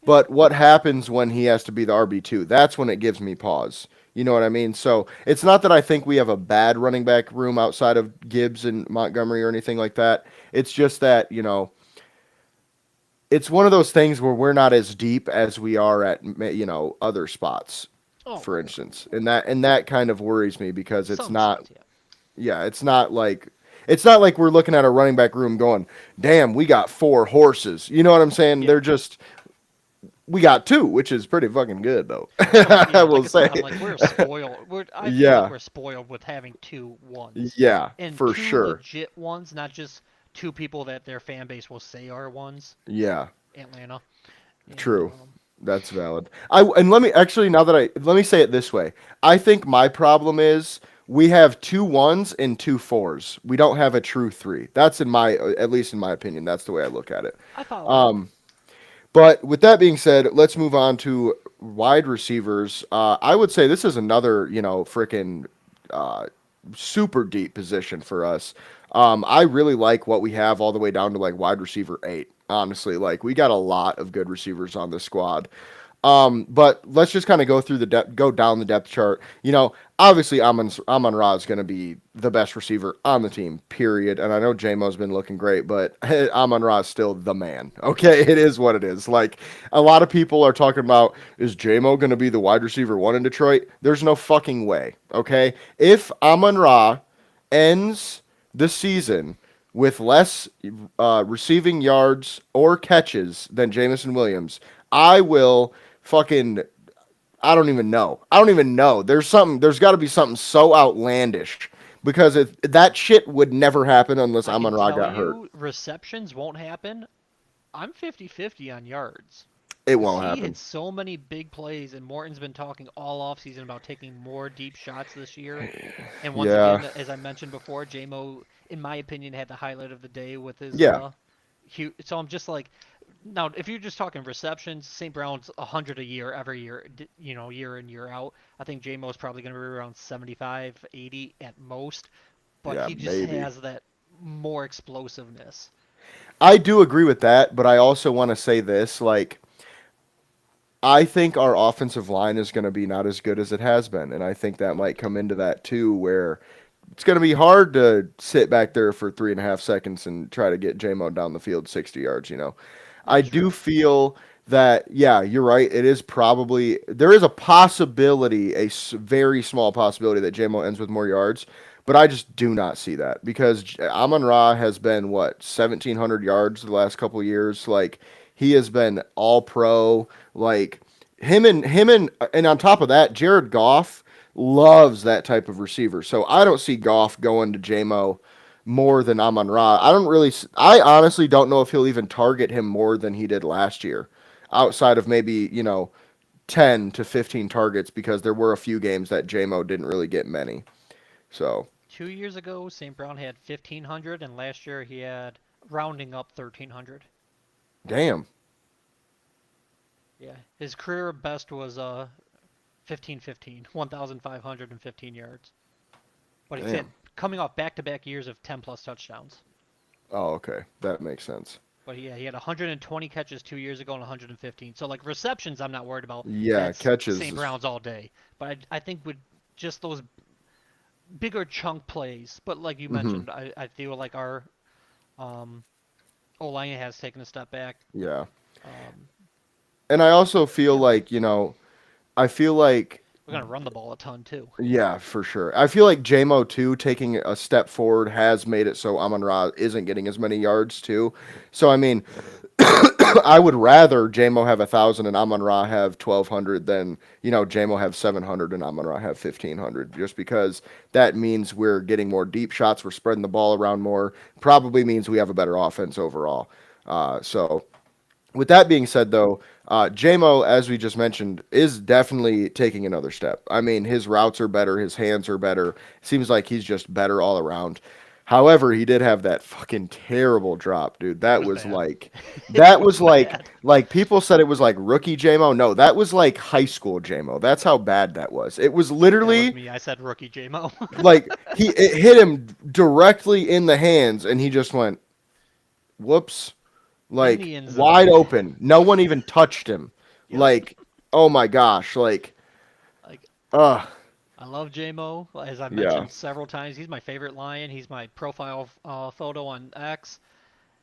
Speaker 2: Yeah.
Speaker 1: but what happens when he has to be the RB2? That's when it gives me pause. You know what I mean? So it's not that I think we have a bad running back room outside of Gibbs and Montgomery or anything like that. It's just that, it's one of those things where we're not as deep as we are at, other spots,
Speaker 2: Oh,
Speaker 1: for instance. And that kind of worries me because it's
Speaker 2: some
Speaker 1: not
Speaker 2: spots, yeah.
Speaker 1: yeah, it's not like we're looking at a running back room going, "Damn, we got four horses." You know what I'm saying?
Speaker 2: Yeah.
Speaker 1: We got two, which is pretty fucking good though. I
Speaker 2: Yeah, like
Speaker 1: will
Speaker 2: I said,
Speaker 1: say.
Speaker 2: I'm like we're spoiled. I feel like
Speaker 1: Yeah.
Speaker 2: we're spoiled with having two ones,
Speaker 1: Yeah,
Speaker 2: and
Speaker 1: for
Speaker 2: two
Speaker 1: sure.
Speaker 2: legit ones, not just two people that their fan base will say are ones.
Speaker 1: Yeah,
Speaker 2: Atlanta, and
Speaker 1: true. That's valid. And let me actually now that I let me say it this way. I think my problem is we have two ones and two fours. We don't have a true three. That's in my, at least in my opinion, that's the way I look at it.
Speaker 2: I follow you.
Speaker 1: Um, but with that being said, let's move on to wide receivers. I would say this is another, freaking uh, super deep position for us. I really like what we have all the way down to like wide receiver 8. Honestly, like we got a lot of good receivers on this squad. But let's just kind of go through the go down the depth chart. Obviously Amon Ra is going to be the best receiver on the team, period. And I know JMO's been looking great, but Amon Ra is still the man. Okay, it is what it is. Like a lot of people are talking about, is JMO going to be the wide receiver 1 in Detroit? There's no fucking way. Okay, if Amon Ra ends the season with less receiving yards or catches than Jamison Williams, I will fucking I don't even know. I don't even know. There's got to be something so outlandish because that shit would never happen unless
Speaker 2: I can
Speaker 1: Amon Ra
Speaker 2: tell
Speaker 1: got hurt.
Speaker 2: you receptions won't happen. I'm 50-50 on yards.
Speaker 1: It
Speaker 2: Because
Speaker 1: won't
Speaker 2: he
Speaker 1: happen.
Speaker 2: hit so many big plays, and Morton's been talking all offseason about taking more deep shots this year. And once
Speaker 1: Yeah.
Speaker 2: again, as I mentioned before, JMO, in my opinion, had the highlight of the day with his
Speaker 1: Yeah.
Speaker 2: So I'm just like, now if you're just talking receptions, St. Brown's 100 a year every year, year in year out. I think JMO's probably going to be around 75, 80 at most, but
Speaker 1: Yeah,
Speaker 2: he just
Speaker 1: maybe.
Speaker 2: has that more explosiveness.
Speaker 1: I do agree with that, but I also want to say this like I think our offensive line is going to be not as good as it has been, and I think that might come into that too where it's going to be hard to sit back there for 3.5 seconds and try to get JMO down the field 60 yards. I
Speaker 2: That's
Speaker 1: do
Speaker 2: true.
Speaker 1: feel that, yeah, you're right. It is probably, there is a possibility, very small possibility that JMO ends with more yards, but I just do not see that because Amon Ra has been, what, 1,700 yards the last couple of years. Like, he has been all pro. Like, and on top of that, Jared Goff loves that type of receiver. So I don't see Goff going to JMO more than Amon Ra. I honestly don't know if he'll even target him more than he did last year, outside of maybe, 10 to 15 targets because there were a few games that JMO didn't really get many. So,
Speaker 2: 2 years ago, St. Brown had 1,500, and last year he had rounding up 1,300.
Speaker 1: damn.
Speaker 2: Yeah, his career best was 15-15, 1,515 yards. But he's had
Speaker 1: Damn.
Speaker 2: coming off back-to-back years of 10 plus touchdowns.
Speaker 1: Oh, okay. That makes sense.
Speaker 2: But yeah, he had 120 catches 2 years ago and 115. So like receptions, I'm not worried about.
Speaker 1: Yeah,
Speaker 2: That's
Speaker 1: catches.
Speaker 2: St. Brown's all day. But I think with just those bigger chunk plays, but like you
Speaker 1: Mhm.
Speaker 2: mentioned, I feel like our um, O-line has taken a step back.
Speaker 1: Yeah.
Speaker 2: Um,
Speaker 1: And I also feel
Speaker 2: yeah,
Speaker 1: like, I feel like
Speaker 2: we're gonna run the ball a ton too.
Speaker 1: yeah, for sure. I feel like JMO too taking a step forward has made it so Amon Ra isn't getting as many yards too. So I mean, I would rather JMO have 1,000 and Amon Ra have 1,200 than JMO have 700 and Amon Ra have 1,500. Just because that means we're getting more deep shots, we're spreading the ball around more. Probably means we have a better offense overall. So with that being said, though, JMO, as we just mentioned, is definitely taking another step. I mean, his routes are better, his hands are better. Seems like he's just better all around. However, he did have that fucking terrible drop, dude.
Speaker 2: It
Speaker 1: That
Speaker 2: was
Speaker 1: was
Speaker 2: bad.
Speaker 1: like,
Speaker 2: It
Speaker 1: that
Speaker 2: was
Speaker 1: was like,
Speaker 2: bad.
Speaker 1: like people said it was like rookie JMO. No, that was like high school JMO. That's how bad that was. It was
Speaker 2: That was
Speaker 1: literally
Speaker 2: me. I said rookie JMO.
Speaker 1: like it hit him directly in the hands, and he just went, whoops,
Speaker 2: In
Speaker 1: like
Speaker 2: the end
Speaker 1: wide
Speaker 2: zone.
Speaker 1: open. No one even touched him.
Speaker 2: Yep.
Speaker 1: Like, oh my gosh, like,
Speaker 2: Like
Speaker 1: uh,
Speaker 2: I love JMO. As I've
Speaker 1: yeah.
Speaker 2: mentioned several times, he's my favorite Lion. He's my profile photo on X.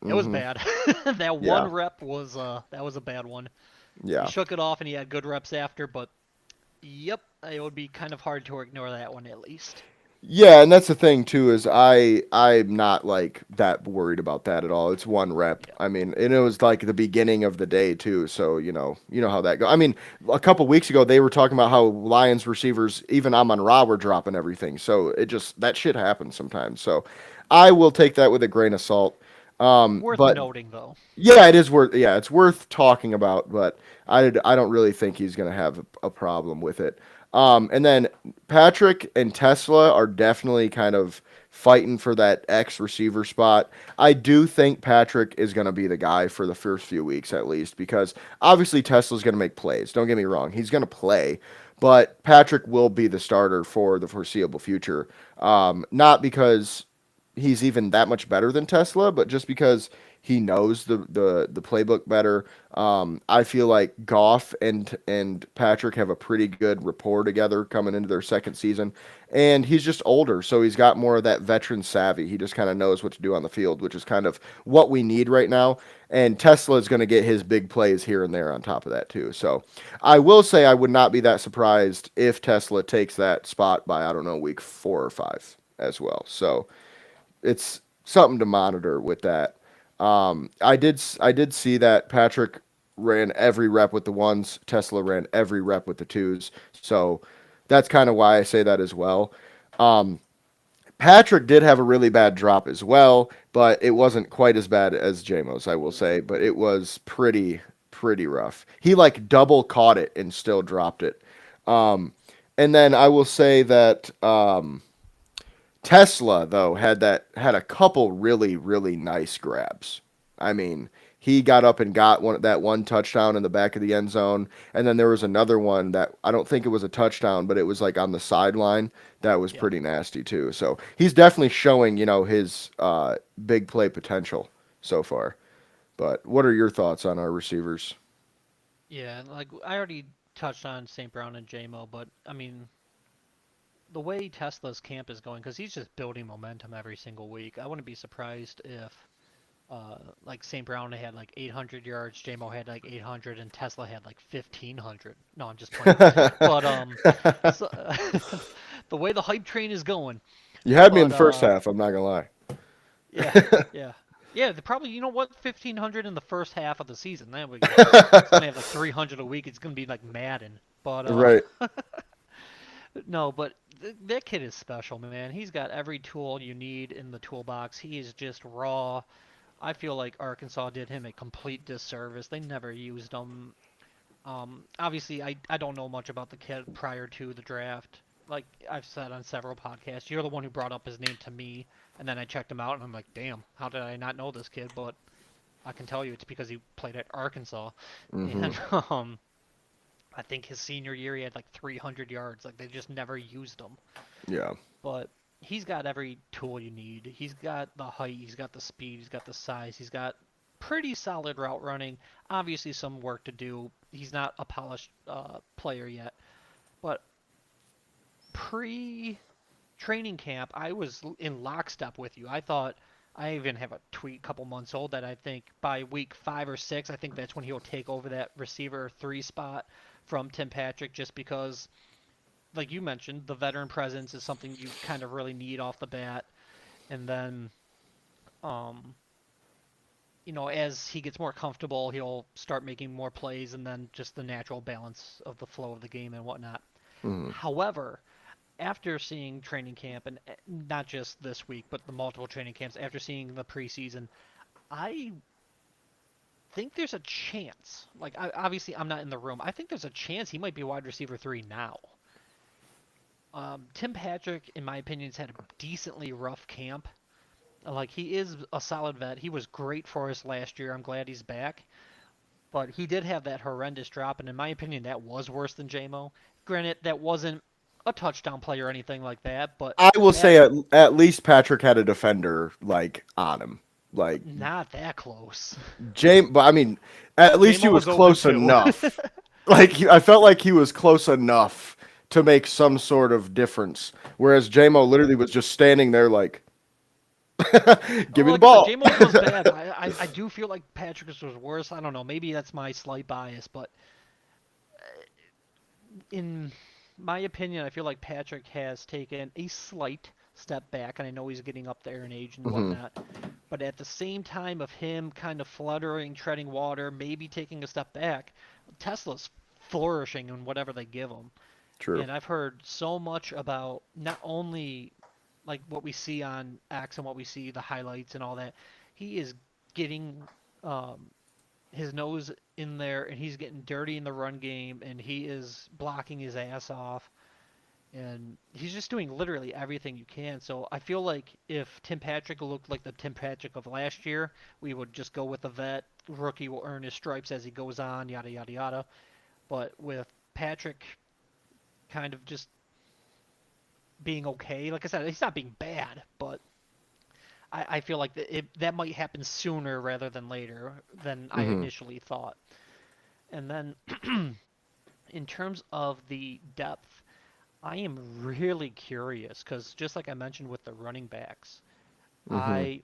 Speaker 2: It was
Speaker 1: Hmm.
Speaker 2: bad. That one
Speaker 1: Yeah.
Speaker 2: rep was that was a bad one. He
Speaker 1: Yeah.
Speaker 2: shook it off and he had good reps after, but yep, it would be kind of hard to ignore that one at least.
Speaker 1: Yeah, and that's the thing too is I'm not like that worried about that at all. It's one rep.
Speaker 2: Yeah.
Speaker 1: I mean, and it was like the beginning of the day too, so you know how that goes. I mean, a couple weeks ago they were talking about how Lions receivers, even Amon Ra, were dropping everything. So it just that shit happens sometimes. So I will take that with a grain of salt.
Speaker 2: Worth
Speaker 1: But
Speaker 2: noting though.
Speaker 1: yeah, it is worth. Yeah, it's worth talking about, but I don't really think he's going to have a problem with it. And then Patrick and Tesla are definitely kind of fighting for that X receiver spot. I do think Patrick is going to be the guy for the first few weeks at least because obviously Tesla's going to make plays. Don't get me wrong, he's going to play, but Patrick will be the starter for the foreseeable future. Not because he's even that much better than Tesla, but just because he knows the playbook better. I feel like Goff and Patrick have a pretty good rapport together coming into their second season, and he's just older, so he's got more of that veteran savvy. He just kind of knows what to do on the field, which is kind of what we need right now. And Tesla is going to get his big plays here and there on top of that too. So I will say I would not be that surprised if Tesla takes that spot by I don't know week 4 or 5 as well. So it's something to monitor with that. I did see that Patrick ran every rep with the ones, Tesla ran every rep with the twos. So that's kind of why I say that as well. Um, Patrick did have a really bad drop as well, but it wasn't quite as bad as JMO's, I will say, but it was pretty rough. He like double caught it and still dropped it. Um, and then I will say that Tesla though had a couple really nice grabs. I mean, he got up and got one touchdown in the back of the end zone, and then there was another one that I don't think it was a touchdown, but it was like on the sideline that was
Speaker 2: Yep.
Speaker 1: pretty nasty too. So he's definitely showing his big play potential so far. But what are your thoughts on our receivers?
Speaker 2: Yeah, and like I already touched on St. Brown and JMO, but I mean, the way Tesla's camp is going, because he's just building momentum every single week, I wouldn't be surprised if like St. Brown had like 800 yards, JMO had like 800, and Tesla had like 1500. No, I'm just playing. But so, the way the hype train is going,
Speaker 1: You had me in
Speaker 2: but
Speaker 1: the first half. I'm not gonna lie.
Speaker 2: yeah, yeah. Yeah, they probably, you know what, 1,500 in the first half of the season. There we go. It's gonna have like 300 a week. It's gonna be like Madden. But
Speaker 1: Right.
Speaker 2: no, but that kid is special, man. He's got every tool you need in the toolbox. He is just raw. I feel like Arkansas did him a complete disservice. They never used him. Obviously, I don't know much about the kid prior to the draft. Like I've said on several podcasts, you're the one who brought up his name to me, and then I checked him out, and I'm like, damn, how did I not know this kid? But I can tell you it's because he played at Arkansas,
Speaker 1: Hmm.
Speaker 2: and I think his senior year he had like 300 yards. Like they just never used him.
Speaker 1: Yeah.
Speaker 2: But he's got every tool you need. He's got the height, he's got the speed, he's got the size, he's got pretty solid route running. Obviously, some work to do. He's not a polished player yet, but pre training camp, I was in lockstep with you. I thought I even have a tweet a couple months old that I think by week 5 or 6, I think that's when he'll take over that receiver 3 spot from Tim Patrick, just because like you mentioned, the veteran presence is something you kind of really need off the bat. And then, um, as he gets more comfortable, he'll start making more plays, and then just the natural balance of the flow of the game and whatnot.
Speaker 1: Hmm.
Speaker 2: However, after seeing training camp, and not just this week, but the multiple training camps, after seeing the preseason, I think there's a chance. Like, obviously, I'm not in the room. I think there's a chance he might be wide receiver 3 now. Tim Patrick, in my opinion, has had a decently rough camp. Like he is a solid vet. He was great for us last year. I'm glad he's back. But he did have that horrendous drop, and in my opinion, that was worse than JMO. Granted, that wasn't a touchdown play or anything like that, but
Speaker 1: I will
Speaker 2: that
Speaker 1: say at least Patrick had a defender like on him. Like
Speaker 2: not that close.
Speaker 1: James, but I mean, at least he
Speaker 2: JMO
Speaker 1: was
Speaker 2: was open
Speaker 1: close
Speaker 2: too.
Speaker 1: enough. Like I felt like he was close enough to make some sort of difference. Whereas JMO literally was just standing there like, "Give me the
Speaker 2: Like I said,
Speaker 1: ball."
Speaker 2: JMO's was bad. I do feel like Patrick's was worse. I don't know. Maybe that's my slight bias, but in my opinion, I feel like Patrick has taken a slight step back, and I know he's getting up there in age and
Speaker 1: Hmm.
Speaker 2: whatnot. But at the same time of him kind of fluttering, treading water, maybe taking a step back, Tesla's flourishing in whatever they give him.
Speaker 1: True.
Speaker 2: And I've heard so much about not only like what we see on X and what we see the highlights and all that. He is getting um, his nose in there and he's getting dirty in the run game and he is blocking his ass off. and he's just doing literally everything you can. So I feel like if Tim Patrick looked like the Tim Patrick of last year, we would just go with the vet. Rookie will earn his stripes as he goes on, yada yada yada. But with Patrick kind of just being okay, like I said, he's not being bad, but I feel like that might happen sooner rather than later than I
Speaker 1: Hmm.
Speaker 2: initially thought. And then in terms of the depth, I am really curious because just like I mentioned with the running backs,
Speaker 1: Hmm.
Speaker 2: I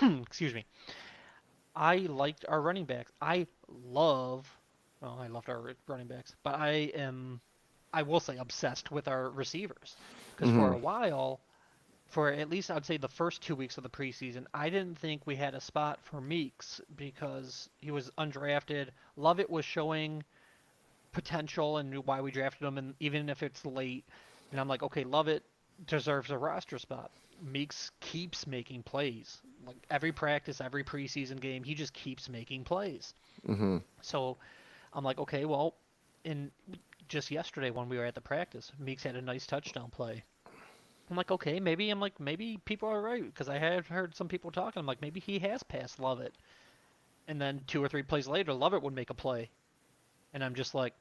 Speaker 2: excuse me, I liked our running backs. Love, well, I loved our running backs, but I will say, obsessed with our receivers because for
Speaker 1: Hmm.
Speaker 2: a while, for at least I'd say the first 2 weeks of the preseason, I didn't think we had a spot for Meeks because he was undrafted. Lovett was showing potential and why we drafted him, and even if it's late, and I'm like, okay, Lovett deserves a roster spot. Meeks keeps making plays. Like every practice, every preseason game, he just keeps making plays.
Speaker 1: Hmm.
Speaker 2: So I'm like, okay, well, in just yesterday when we were at the practice, Meeks had a nice touchdown play. I'm like, okay, maybe people are right because I had heard some people talking. I'm like, maybe he has passed Lovett, and then 2 or 3 plays later, Lovett would make a play, and I'm just like,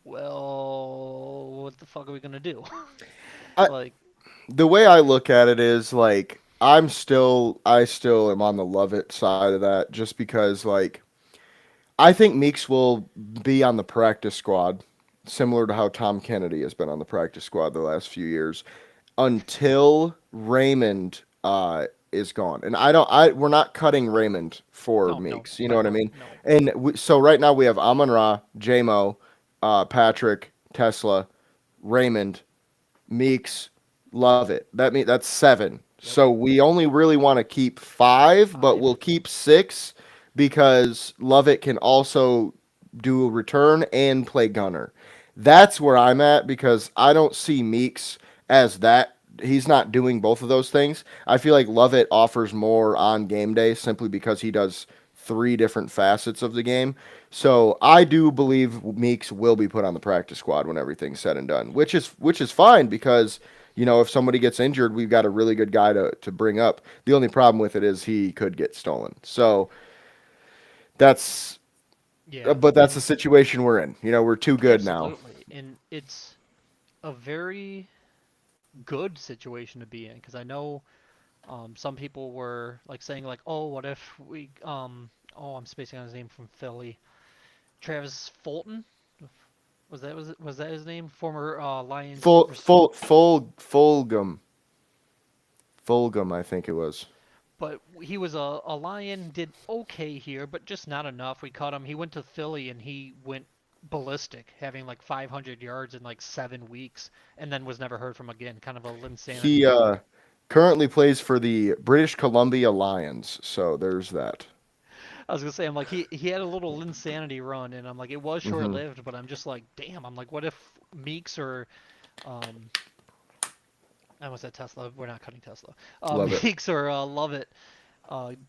Speaker 2: well, what the fuck are we gonna do?
Speaker 1: I
Speaker 2: Like,
Speaker 1: the way I look at it is like I still am on the love it side of that just because like I think Meeks will be on the practice squad, similar to how Tom Kennedy has been on the practice squad the last few years, until Raymond is gone. And we're not cutting Raymond for
Speaker 2: no, no,
Speaker 1: Meeks. You know
Speaker 2: by
Speaker 1: what I
Speaker 2: no,
Speaker 1: mean?
Speaker 2: no.
Speaker 1: And so right now we have Amon Ra, JMO, Patrick, Tesla, Raymond, Meeks, love it. That's seven.
Speaker 2: Yep,
Speaker 1: So we only really want to keep five, but
Speaker 2: 5.
Speaker 1: we'll keep six because Lovett can also do a return and play gunner. That's where I'm at because I don't see Meeks as that. He's not doing both of those things. I feel like Lovett offers more on game day simply because he does three different facets of the game. So I do believe Meeks will be put on the practice squad when everything's said and done, which is fine because if somebody gets injured, we've got a really good guy to bring up. The only problem with it is he could get stolen. So that's
Speaker 2: Yeah,
Speaker 1: but that's the
Speaker 2: and
Speaker 1: situation we're in. We're too good now.
Speaker 2: absolutely, and it's a very good situation to be in because I know some people were like saying like, oh, what if we oh, I'm spacing on his name from Philly, Travis Fulton. Was that his name? Former Lions.
Speaker 1: Fulgham, Fulgham, I think it was.
Speaker 2: But he was a Lion, did okay here, but just not enough. We caught him. He went to Philly and he went ballistic, having like 500 yards in like 7 weeks, and then was never heard from again. Kind of a
Speaker 1: He
Speaker 2: insanity.
Speaker 1: currently plays for the British Columbia Lions. So there's that.
Speaker 2: I was gonna say, I'm like he had a little insanity run, and I'm like it was short
Speaker 1: Hmm.
Speaker 2: lived, but I'm just like, damn. I'm like, what if Meeks or um I almost said Tesla. We're not cutting Tesla.
Speaker 1: Love it.
Speaker 2: Meeks or Lovett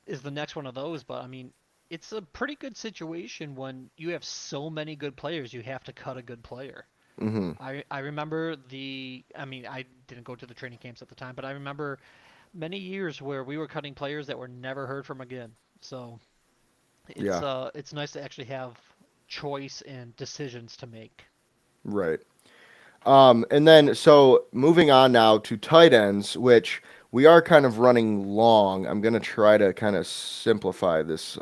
Speaker 2: is the next one of those. But I mean, it's a pretty good situation when you have so many good players. You have to cut a good player.
Speaker 1: Hmm.
Speaker 2: I remember I mean, I didn't go to the training camps at the time, but I remember many years where we were cutting players that were never heard from again. So
Speaker 1: Yeah.
Speaker 2: it's nice to actually have choice and decisions to make.
Speaker 1: Right. And then, so moving on now to tight ends, which we are kind of running long. I'm going to try to kind of simplify this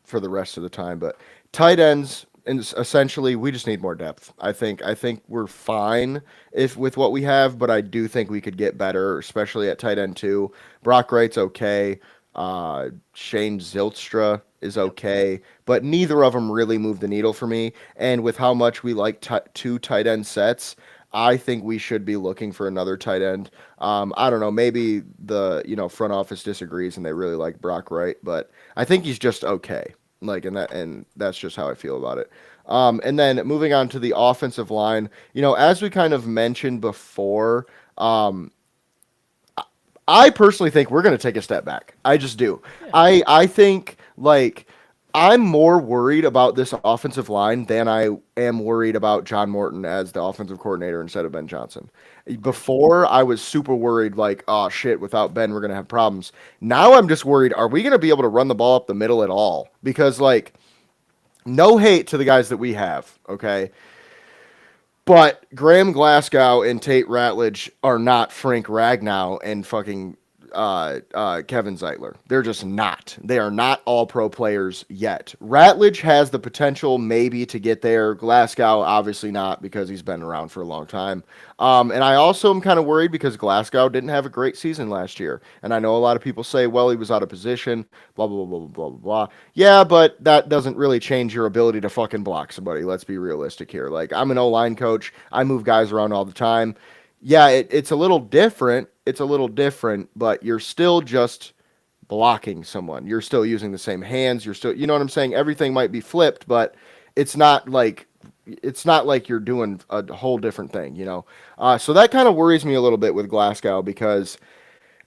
Speaker 1: for the rest of the time, but tight ends, and essentially, we just need more depth. I think we're fine if with what we have, but I do think we could get better, especially at tight end too. Brock Wright's okay. Shane Zilstra is
Speaker 2: Yep.
Speaker 1: okay, but neither of them really move the needle for me. And with how much we like two tight end sets, I think we should be looking for another tight end. I don't know, maybe the front office disagrees and they really like Brock Wright, but I think he's just okay. Like and that's just how I feel about it. And then moving on to the offensive line, as we kind of mentioned before, um, I personally think we're going to take a step back. I just do.
Speaker 2: Yeah.
Speaker 1: I think like I'm more worried about this offensive line than I am worried about John Morton as the offensive coordinator instead of Ben Johnson.
Speaker 2: Right.
Speaker 1: Before, I was super worried, like, oh shit, without Ben, we're gonna have problems. Now I'm just worried, are we gonna be able to run the ball up the middle at all? Because like, no hate to the guys that we have, okay? But Graham Glasgow and Tate Ratledge are not Frank Ragnow and fucking Kevin Zeitler. They're just not. They are not all pro players yet. Ratledge has the potential maybe to get there. Glasgow, obviously not because he's been around for a long time. And I also am kind of worried because Glasgow didn't have a great season last year. And I know a lot of people say, well, he was out of position, blah, blah, blah, blah, blah, blah, blah. Yeah, but that doesn't really change your ability to fucking block somebody. Let's be realistic here. Like, I'm an O line coach, I move guys around all the time. Yeah, it's a little different. It's a little different, but you're still just blocking someone. You're still using the same hands. You're still, you know what I'm saying? Everything might be flipped, but it's not like it's not like you're doing a whole different thing, you know. So that kind of worries me a little bit with Glasgow because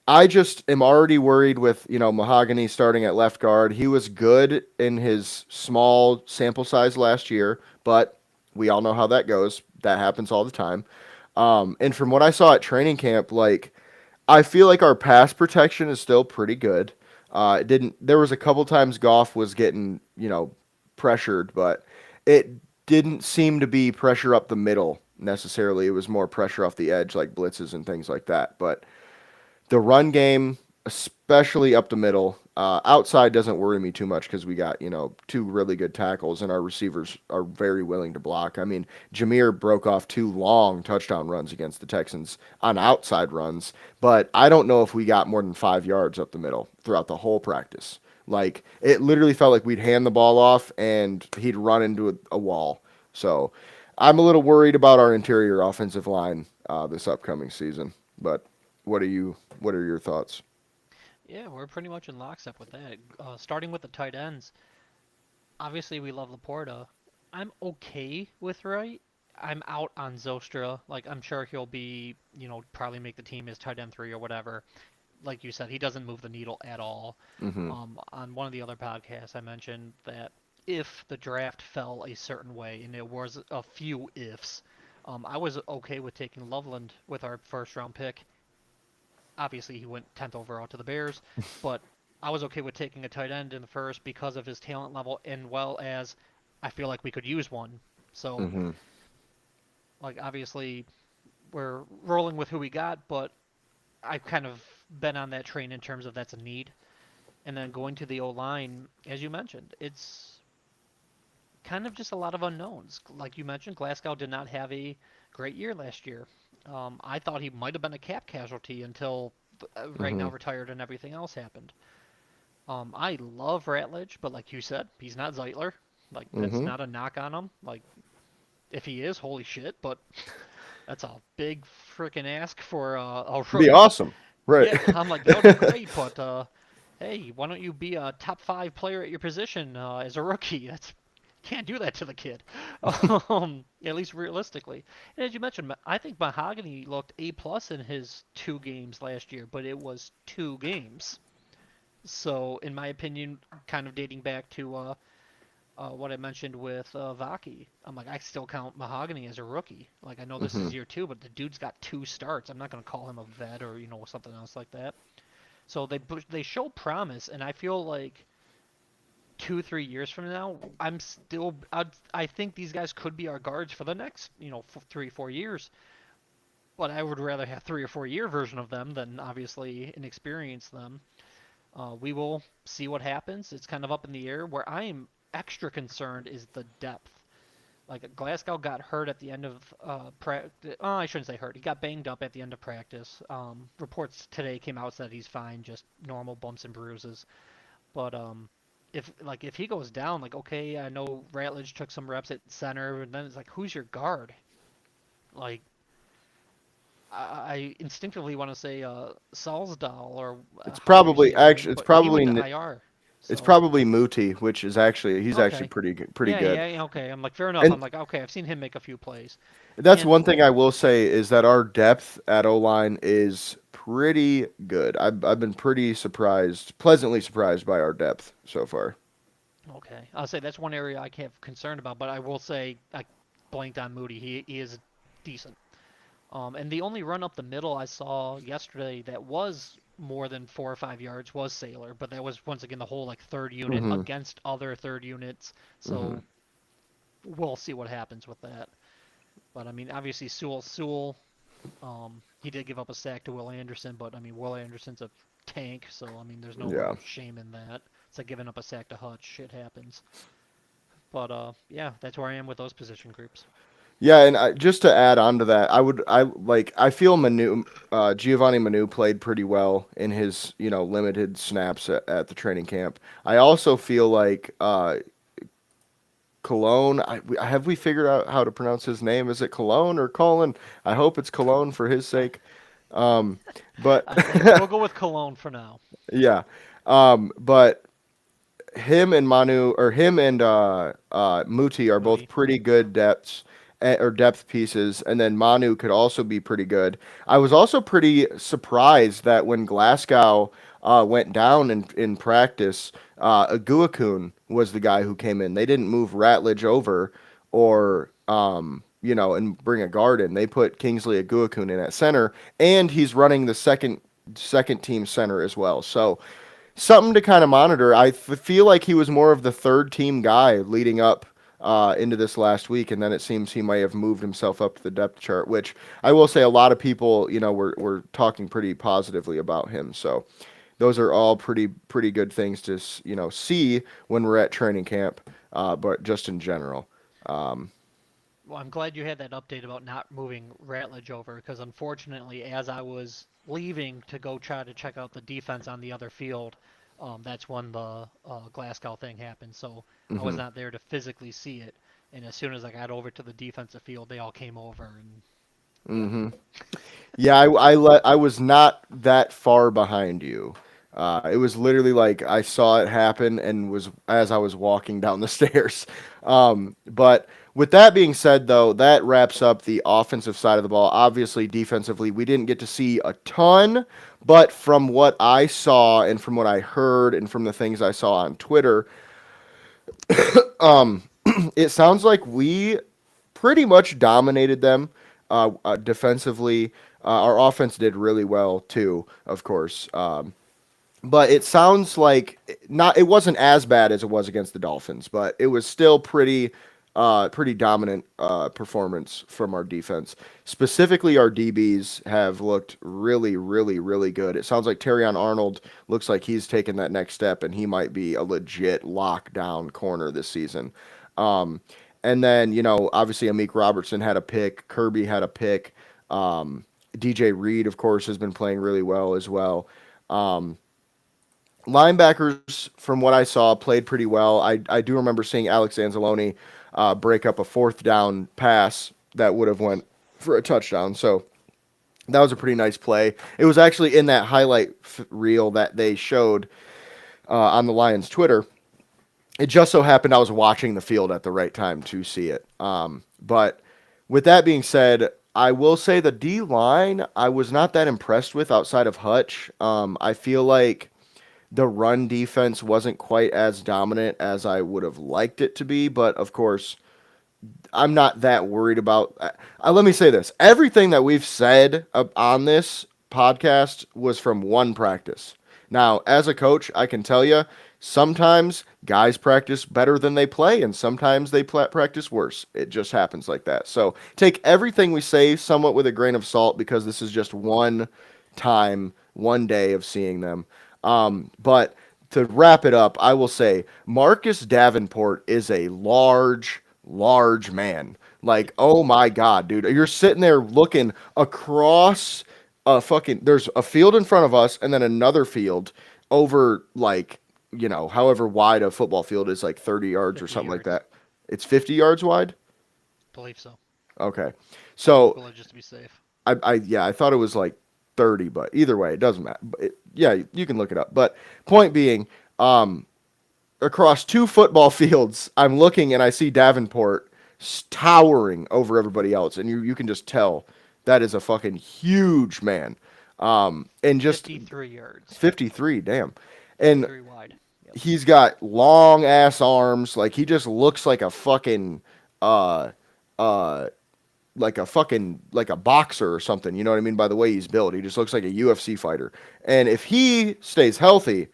Speaker 1: I just am already worried with, you know, Mahogany starting at left guard. He was good in his small sample size last year, but we all know how that goes. That happens all the time. And from what I saw at training camp, like I feel like our pass protection is still pretty good. It didn't. There was a couple times Goff was getting, you know, pressured, but it didn't seem to be pressure up the middle necessarily. It was more pressure off the edge, like blitzes and things like that. But the run game, especially up the middle, outside doesn't worry me too much because we got, you know, two really good tackles and our receivers are very willing to block. I mean, Jameer broke off two long touchdown runs against the Texans on outside runs, but I don't know if we got more than 5 yards up the middle throughout the whole practice. Like it literally felt like we'd hand the ball off and he'd run into a wall. So I'm a little worried about our interior offensive line this upcoming season. But what are your thoughts?
Speaker 2: Yeah, we're pretty much in lockstep with that. Starting with the tight ends, obviously we love Laporta. I'm okay with Wright. I'm out on Zostra. Like I'm sure he'll be, probably make the team as tight end three or whatever. Like you said, he doesn't move the needle at all.
Speaker 1: Mm-hmm.
Speaker 2: On one of the other podcasts, I mentioned that if the draft fell a certain way, and there was a few ifs, I was okay with taking Loveland with our first round pick. Obviously, he went 10th overall to the Bears, but I was okay with taking a tight end in the first because of his talent level, and well as I feel like we could use one. So,
Speaker 1: Mm-hmm.
Speaker 2: like, obviously, we're rolling with who we got, but I've kind of been on that train in terms of that's a need. And then going to the O line, as you mentioned, it's kind of just a lot of unknowns. Like you mentioned, Glasgow did not have a great year last year. I thought he might have been a cap casualty until right
Speaker 1: Mm-hmm.
Speaker 2: now retired and everything else happened. I love Ratledge, but like you said, he's not Zeitler. Like that's
Speaker 1: Mm-hmm.
Speaker 2: not a knock on him. Like if he is, holy shit! But that's a big freaking ask for a
Speaker 1: Be
Speaker 2: rookie.
Speaker 1: awesome. Right.
Speaker 2: Yeah, I'm like that would be great, but hey, why don't you be a top five player at your position as a rookie? That's can't do that to the kid, at least realistically. And as you mentioned, I think Mahogany looked A plus in his 2 games last year, but it was 2 games. So, in my opinion, kind of dating back to what I mentioned with Vaki, I'm like, I still count Mahogany as a rookie. Like, I know this
Speaker 1: Mm-hmm.
Speaker 2: is year 2, but the dude's got 2 starts. I'm not going to call him a vet or something else like that. So they show promise, and I feel like 2, 3 years from now, I think these guys could be our guards for the next 3, 4 years. But I would rather have 3 or 4 year version of them than obviously inexperienced them. We will see what happens. It's kind of up in the air. Where I am extra concerned is the depth. Like Glasgow got hurt at the end of practice. Oh, I shouldn't say hurt. He got banged up at the end of practice. Reports today came out said he's fine, just normal bumps and bruises. But if he goes down, like okay, I know Ratledge took some reps at center, and then it's like who's your guard? Like I instinctively want to say Salsdal or
Speaker 1: It's
Speaker 2: however you say
Speaker 1: probably
Speaker 2: his name,
Speaker 1: actually
Speaker 2: but he went to IR.
Speaker 1: it's
Speaker 2: So
Speaker 1: probably Muti, which is actually he's actually
Speaker 2: okay,
Speaker 1: pretty
Speaker 2: yeah,
Speaker 1: good.
Speaker 2: yeah, yeah, okay. I'm like fair enough.
Speaker 1: And
Speaker 2: I'm like okay, I've seen him make a few plays,
Speaker 1: that's
Speaker 2: and
Speaker 1: one thing I will say is that our depth at O line is pretty good. I've been pretty surprised, pleasantly surprised by our depth so far.
Speaker 2: Okay, I'll say that's one area I have concern about, but I will say I blanked on Moody. He is decent. And the only run up the middle I saw yesterday that was more than 4 or 5 yards was Sailor, but that was once again the whole like third unit
Speaker 1: Hmm.
Speaker 2: against other third units.
Speaker 1: Hmm.
Speaker 2: So we'll see what happens with that. But I mean, obviously Sewell, he did give up a sack to Will Anderson, but I mean Will Anderson's a tank, so I mean there's no
Speaker 1: Yeah.
Speaker 2: real shame in that. It's like giving up a sack to Hutch. Shit happens. But yeah, that's where I am with those position groups.
Speaker 1: Yeah, and just to add on to that, I feel Giovanni Manu played pretty well in his limited snaps at the training camp. I also feel like Cologne. Have we figured out how to pronounce his name? Is it Cologne or Colin? I hope it's Cologne for his sake. Um, but
Speaker 2: I think we'll go with Cologne for now.
Speaker 1: yeah, but him and Muti are both
Speaker 2: Moody.
Speaker 1: pretty good depth pieces, and then Manu could also be pretty good. I was also pretty surprised that when Glasgow went down in practice, Aguakun was the guy who came in. They didn't move Ratledge over or and bring a guard in. They put Kingsley Aguakun in at center, and he's running the second team center as well. So something to kind of monitor. Feel like he was more of the third team guy leading up into this last week, and then it seems he might have moved himself up to the depth chart, which I will say a lot of people, were talking pretty positively about him. So those are all pretty good things to see when we're at training camp, but just in general. Um,
Speaker 2: Well, I'm glad you had that update about not moving Ratledge over, because unfortunately, as I was leaving to go try to check out the defense on the other field, that's when the Glasgow thing happened. So I was
Speaker 1: mhm.
Speaker 2: not there to physically see it. And as soon as I got over to the defensive field, they all came over, and yeah.
Speaker 1: Hmm. Yeah, I was not that far behind you. It was literally like I saw it happen and was as I was walking down the stairs. But with that being said, though, that wraps up the offensive side of the ball. Obviously, defensively, we didn't get to see a ton, but from what I saw and from what I heard and from the things I saw on Twitter, um, it sounds like we pretty much dominated them defensively. Our offense did really well too, of course. But it sounds like not. It wasn't as bad as it was against the Dolphins, but it was still pretty dominant performance from our defense. Specifically, our DBs have looked really, really, really good. It sounds like Terrion Arnold looks like he's taken that next step, and he might be a legit lockdown corner this season. Um, and then, obviously, Amik Robertson had a pick. Kirby had a pick. Um, DJ Reed, of course, has been playing really well as well. Um, Linebackers, from what I saw, played pretty well. I do remember seeing Alex Anzalone break up a fourth down pass that would have went for a touchdown. So that was a pretty nice play. It was actually in that highlight reel that they showed on the Lions Twitter. It just so happened I was watching the field at the right time to see it. But with that being said, I will say the D line I was not that impressed with outside of Hutch. I feel like the run defense wasn't quite as dominant as I would have liked it to be, but of course, I'm not that worried about. Let me say this: everything that we've said on this podcast was from one practice. Now, as a coach, I can tell you sometimes guys practice better than they play, and sometimes they practice worse. It just happens like that. So take everything we say somewhat with a grain of salt because this is just one time, one day of seeing them. But to wrap it up, I will say Marcus Davenport is a large man. Like, oh my God, dude. You're sitting there looking across there's a field in front of us and then another field over like, however wide a football field is, like 30 yards or
Speaker 2: 50
Speaker 1: something like
Speaker 2: yards,
Speaker 1: that. It's 50 yards wide?
Speaker 2: believe so.
Speaker 1: Okay.
Speaker 2: I
Speaker 1: So
Speaker 2: Google it just to be safe.
Speaker 1: yeah, I thought it was like 30, but either way, it doesn't matter. Yeah, you can look it up. But point being, across two football fields, I'm looking and I see Davenport towering over everybody else, and you can just tell that is a fucking huge man. And just
Speaker 2: 53 yards,
Speaker 1: 53, damn. And
Speaker 2: 53 wide. Yep.
Speaker 1: he's got long ass arms. Like he just looks like a fucking uh uh like a boxer or something. You know what I mean? By the way he's built, he just looks like a UFC fighter. And if he stays healthy,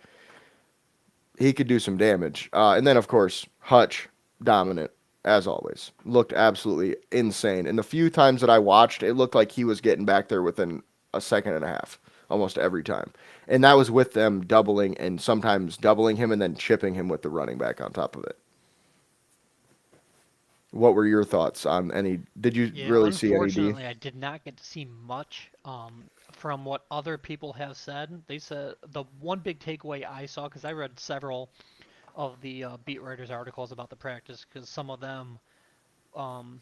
Speaker 1: he could do some damage. And then of course Hutch, dominant as always, looked absolutely insane. And the few times that I watched, it looked like he was getting back there within a second and a half almost every time. And that was with them doubling and sometimes doubling him and then chipping him with the running back on top of it. What were your thoughts on any? Did you
Speaker 2: Yeah,
Speaker 1: really see any D?
Speaker 2: unfortunately, I did not get to see much. From what other people have said, they said the one big takeaway I saw, because I read several of the beat writers' articles about the practice, because some of them, um,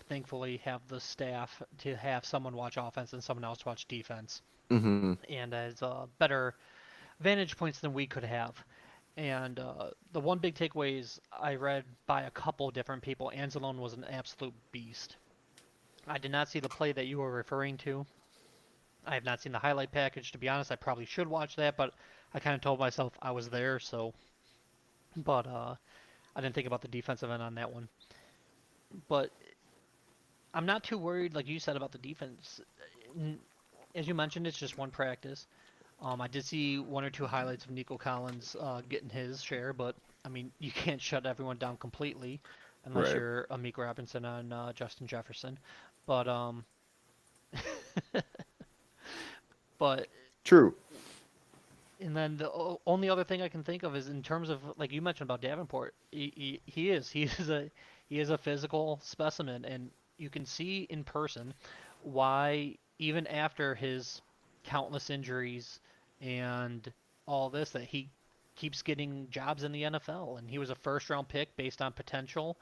Speaker 2: thankfully, have the staff to have someone watch offense and someone else watch defense,
Speaker 1: Mm-hmm.
Speaker 2: and as better vantage points than we could have. And the one big takeaway is I read by a couple different people, Anzalone was an absolute beast. I did not see the play that you were referring to. I have not seen the highlight package. To be honest, I probably should watch that, but I kind of told myself I was there, so. But I didn't think about the defensive end on that one. But I'm not too worried, like you said, about the defense. As you mentioned, it's just one practice. I did see one or two highlights of Nico Collins getting his share, but I mean, you can't shut everyone down completely unless
Speaker 1: Right.
Speaker 2: you're Amik Robinson and Justin Jefferson. But but
Speaker 1: True.
Speaker 2: and then the only other thing I can think of is in terms of like you mentioned about Davenport, he is a physical specimen, and you can see in person why even after his countless injuries and all this that he keeps getting jobs in the NFL, and he was a first round pick based on potential.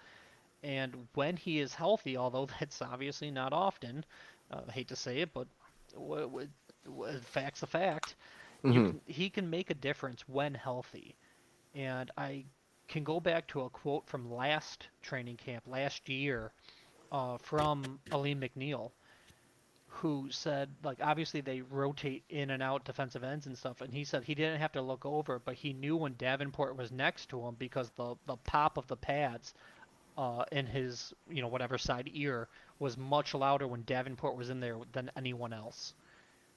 Speaker 2: And when he is healthy, although that's obviously not often, I hate to say it, but fact's a fact,
Speaker 1: Mm-hmm.
Speaker 2: he can make a difference when healthy. And I can go back to a quote from last training camp last year from Aleem McNeil, who said like obviously they rotate in and out defensive ends and stuff, and he said he didn't have to look over, but he knew when Davenport was next to him because the pop of the pads in his whatever side ear was much louder when Davenport was in there than anyone else.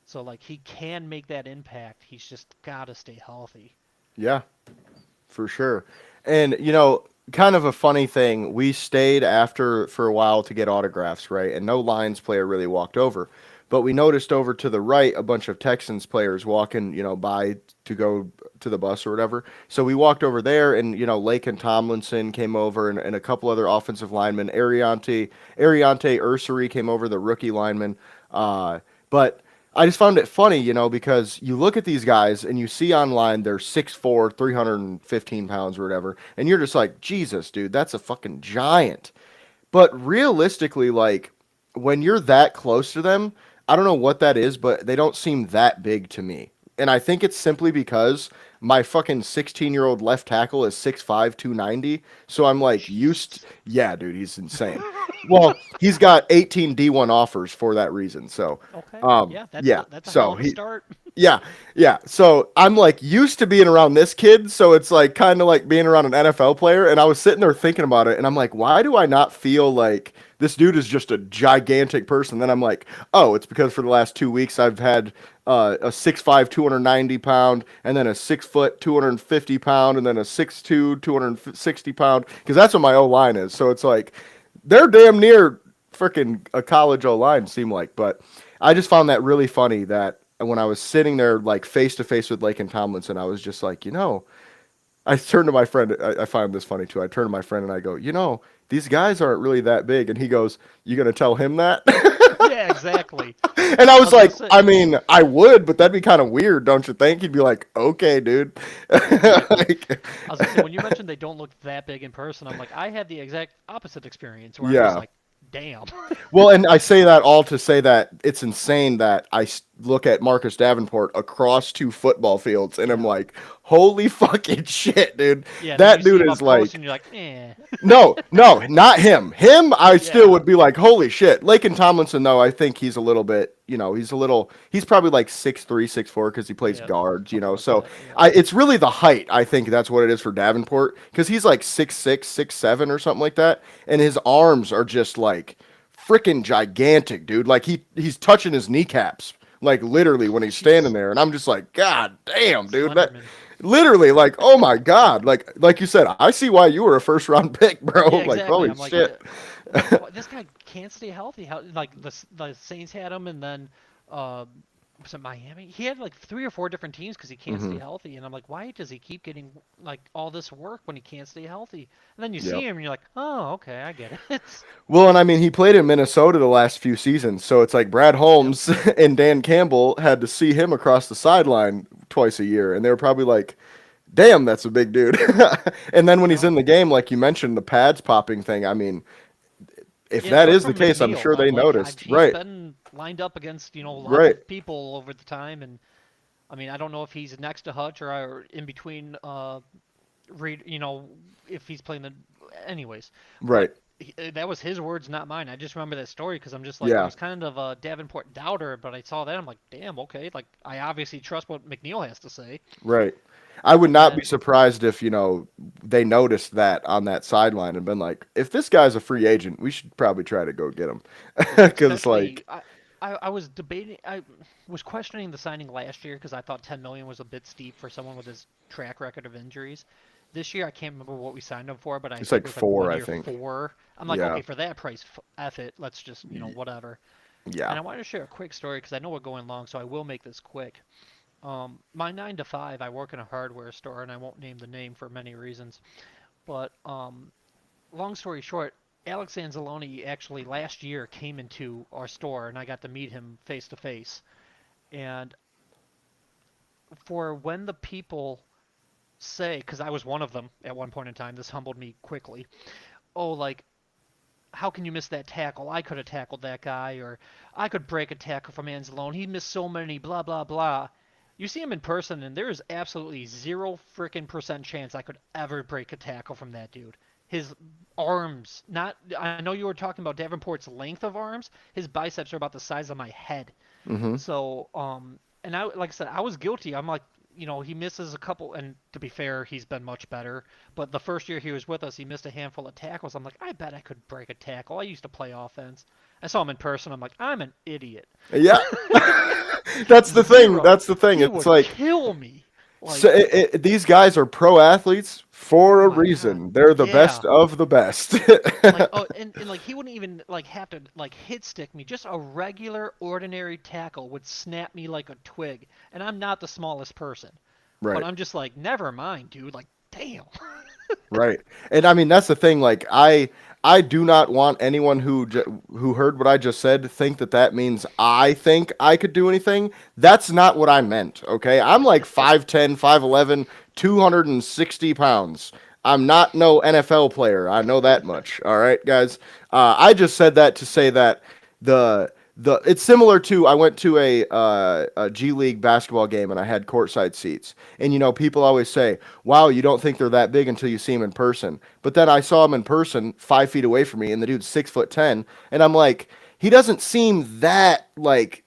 Speaker 2: So like he can make that impact. He's just gotta stay healthy.
Speaker 1: Yeah, for sure. And kind of a funny thing, we stayed after for a while to get autographs, right? And no Lions player really walked over. But we noticed over to the right a bunch of Texans players walking, by to go to the bus or whatever. So we walked over there, and Laken Tomlinson came over, and a couple other offensive linemen. Ariante Ursary came over, the rookie lineman. But I just found it funny, because you look at these guys and you see online they're 6'4", 315 pounds or whatever, and you're just like, Jesus, dude, that's a fucking giant. But realistically, like, when you're that close to them, I don't know what that is, but they don't seem that big to me. And I think it's simply because my fucking 16-year-old left tackle is 6'5", 290. So I'm like used.
Speaker 2: Jesus.
Speaker 1: Yeah, dude, he's insane. Well, he's got 18 D1 offers for that reason. So,
Speaker 2: Okay. Yeah,
Speaker 1: yeah.
Speaker 2: that's a hell
Speaker 1: So
Speaker 2: of a
Speaker 1: he,
Speaker 2: start.
Speaker 1: yeah, yeah. So I'm like used to being around this kid, so it's like kind of like being around an NFL player. And I was sitting there thinking about it, and I'm like, why do I not feel like this dude is just a gigantic person? Then I'm like, oh, it's because for the last 2 weeks I've had a 6'5", 290 pound, and then a 6 foot, 250 pound, and then a 6'2", 260 pound. Because that's what my O line is. So it's like they're damn near freaking a college O line, seem like. But I just found that really funny that when I was sitting there like face to face with Laken Tomlinson, I was just like, I turned to my friend. I find this funny too. I turned to my friend and I go, these guys aren't really that big. And he goes, "You gonna tell him that?"
Speaker 2: Yeah, exactly.
Speaker 1: And I
Speaker 2: I
Speaker 1: was
Speaker 2: was gonna
Speaker 1: like,
Speaker 2: say.
Speaker 1: I mean, I would, but that'd be kind of weird, don't you think? He'd be like, "Okay, dude."
Speaker 2: Yeah.
Speaker 1: Like,
Speaker 2: I was gonna say when you mentioned they don't look that big in person, I'm like I had the exact opposite experience where I'm just
Speaker 1: yeah.
Speaker 2: like, damn.
Speaker 1: Well, and I say that all to say that it's insane that look at Marcus Davenport across two football fields, and I'm
Speaker 2: Yeah.
Speaker 1: like, holy fucking shit, dude.
Speaker 2: Yeah, then you
Speaker 1: That
Speaker 2: see
Speaker 1: dude
Speaker 2: him
Speaker 1: is
Speaker 2: up close
Speaker 1: like,
Speaker 2: and you're like, eh.
Speaker 1: no, no, not him. Him, I still
Speaker 2: Yeah.
Speaker 1: would be like, holy shit. Lakin Tomlinson, though, I think he's a little bit, he's probably like 6'3", 6'4", because he plays
Speaker 2: Yeah.
Speaker 1: guard,
Speaker 2: Something like
Speaker 1: So
Speaker 2: that. Yeah.
Speaker 1: it's really the height. I think that's what it is for Davenport, because he's like 6'6", 6'7", or something like that, and his arms are just like freaking gigantic, dude. Like he's touching his kneecaps, like literally when he's standing
Speaker 2: Jesus.
Speaker 1: there, and I'm just like, God damn, dude. That
Speaker 2: Slenderman.
Speaker 1: literally, like, oh my God, like you said, I see why you were a first round pick, bro.
Speaker 2: Yeah,
Speaker 1: Like,
Speaker 2: exactly.
Speaker 1: holy
Speaker 2: I'm like,
Speaker 1: shit.
Speaker 2: this guy can't stay healthy. How like the Saints had him, and then uh, was it Miami? He had like 3 or 4 different teams because he can't stay
Speaker 1: Hmm.
Speaker 2: healthy. And I'm like, why does he keep getting like all this work when he can't stay healthy? And then you
Speaker 1: Yep.
Speaker 2: see him, and you're like, oh, okay, I get it.
Speaker 1: Well, and I mean, he played in Minnesota the last few seasons, so it's like Brad
Speaker 2: Yep.
Speaker 1: Holmes and Dan Campbell had to see him across the sideline twice a year, and they were probably like, "Damn, that's a big dude." And then when he's
Speaker 2: Yep.
Speaker 1: in the game, like you mentioned, the pads popping thing. I mean, if
Speaker 2: Yeah, it
Speaker 1: that
Speaker 2: took
Speaker 1: is the
Speaker 2: from
Speaker 1: case, I'm
Speaker 2: McNeil.
Speaker 1: sure
Speaker 2: I'm
Speaker 1: they
Speaker 2: like,
Speaker 1: noticed.
Speaker 2: he's
Speaker 1: Right,
Speaker 2: been lined up against lots
Speaker 1: right,
Speaker 2: of people over the time, and I mean, I don't know if he's next to Hutch or in between Reed, if he's playing the, anyways. But
Speaker 1: right.
Speaker 2: that was his words, not mine. I just remember that story because I'm just like, I
Speaker 1: Yeah,
Speaker 2: was kind of a Davenport doubter, but I saw that I'm like, damn, okay. Like, I obviously trust what McNeil has to say.
Speaker 1: right. I would
Speaker 2: And
Speaker 1: not be
Speaker 2: then,
Speaker 1: surprised if, they noticed that on that sideline and been like, if this guy's a free agent, we should probably try to go get him.
Speaker 2: yeah,
Speaker 1: Because,
Speaker 2: especially,
Speaker 1: like,
Speaker 2: I was debating, I was questioning the signing last year because I thought 10 million was a bit steep for someone with his track record of injuries. This year, I can't remember what we signed him for, but I
Speaker 1: it's
Speaker 2: think
Speaker 1: like
Speaker 2: it was like
Speaker 1: four,
Speaker 2: one
Speaker 1: I
Speaker 2: year
Speaker 1: think.
Speaker 2: four. I'm like,
Speaker 1: Yeah.
Speaker 2: okay, for that price, F it. Let's just,
Speaker 1: Y-
Speaker 2: whatever.
Speaker 1: Yeah.
Speaker 2: And I wanted to share a quick story because I know we're going long, so I will make this quick. My 9 to 5, I work in a hardware store, and I won't name the name for many reasons. But long story short, Alex Anzalone actually last year came into our store, and I got to meet him face to face. And for when the people say, because I was one of them at one point in time, this humbled me quickly. Oh, like, how can you miss that tackle? I could have tackled that guy, or I could break a tackle from Anzalone. He missed so many, blah, blah, blah. You see him in person, and there is absolutely 0 freaking % chance I could ever break a tackle from that dude. His arms, not, I know you were talking about Davenport's length of arms. His biceps are about the size of my head.
Speaker 1: Hmm.
Speaker 2: So, and I, like I said, I was guilty. I'm like, he misses a couple, and to be fair, he's been much better. But the first year he was with us, he missed a handful of tackles. I'm like, I bet I could break a tackle. I used to play offense. I saw him in person. I'm like, I'm an idiot.
Speaker 1: Yeah. That's the thing.
Speaker 2: Zero.
Speaker 1: That's the thing.
Speaker 2: He
Speaker 1: It's
Speaker 2: would
Speaker 1: like,
Speaker 2: kill me.
Speaker 1: so
Speaker 2: Like,
Speaker 1: these guys are pro athletes for
Speaker 2: oh
Speaker 1: a
Speaker 2: my God.
Speaker 1: reason. They're the
Speaker 2: Yeah.
Speaker 1: best of the best.
Speaker 2: Like, oh, and like he wouldn't even like have to like hit stick me. Just a regular ordinary tackle would snap me like a twig. And I'm not the smallest person. But
Speaker 1: Right.
Speaker 2: I'm just like, never mind, dude. Like, damn.
Speaker 1: Right. And I mean, that's the thing. Like, I do not want anyone who heard what I just said think that that means I think I could do anything. That's not what I meant. Okay. I'm like 5'10", 5'11", 260 pounds. I'm not no NFL player. I know that much. All right, guys. I just said that to say that the it's similar to I went to a G League basketball game and I had courtside seats. And people always say, "Wow, you don't think they're that big until you see them in person." But then I saw him in person, 5 feet away from me, and the dude's 6'10", and I'm like, he doesn't seem that like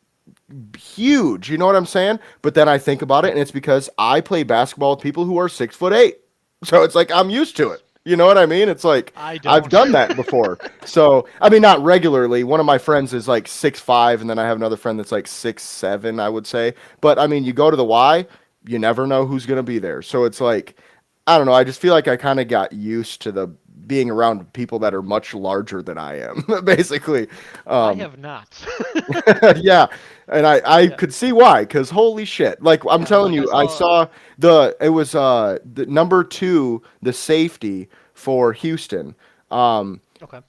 Speaker 1: huge. You know what I'm saying? But then I think about it, and it's because I play basketball with people who are 6'8". So it's like I'm used to it. You know what I mean? It's like
Speaker 2: I
Speaker 1: I've
Speaker 2: don't.
Speaker 1: done that before. So I mean, not regularly. One of my friends is like 6'5", and then I have another friend that's like 6'7", I would say. But I mean, you go to the Y, you never know who's gonna be there. So it's like I don't know. I just feel like I kind of got used to the being around people that are much larger than I am, basically.
Speaker 2: I
Speaker 1: Um,
Speaker 2: have not.
Speaker 1: yeah, and I
Speaker 2: Yeah.
Speaker 1: could see why, because holy shit, like I'm
Speaker 2: Yeah.
Speaker 1: telling
Speaker 2: Like I
Speaker 1: you, I
Speaker 2: saw.
Speaker 1: saw it was the number two, the safety for Houston. Um,
Speaker 2: Okay.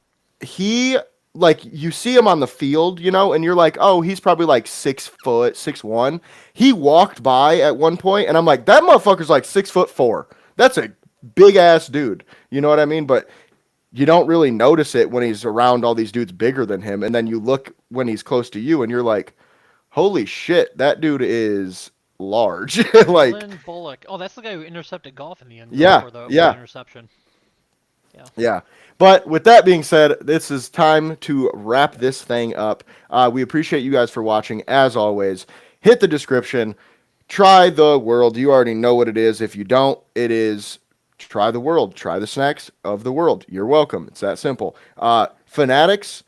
Speaker 1: he like you see him on the field, and you're like, oh, he's probably like 6 foot, 6'1". He walked by at one point, and I'm like, that motherfucker's like 6'4". That's a big ass dude. You know what I mean? But you don't really notice it when he's around all these dudes bigger than him, and then you look when he's close to you, and you're like, Holy shit, that dude is large. Like,
Speaker 2: Dylan Bullock. Oh, that's the guy who intercepted Golf in the end zone
Speaker 1: yeah,
Speaker 2: for the
Speaker 1: yeah.
Speaker 2: interception. Yeah.
Speaker 1: Yeah. But with that being said, this is time to wrap this thing up. We appreciate you guys for watching. As always, hit the description. Try the world. You already know what it is. If you don't, it is try the world. Try the snacks of the world. You're welcome. It's that simple. Fanatics,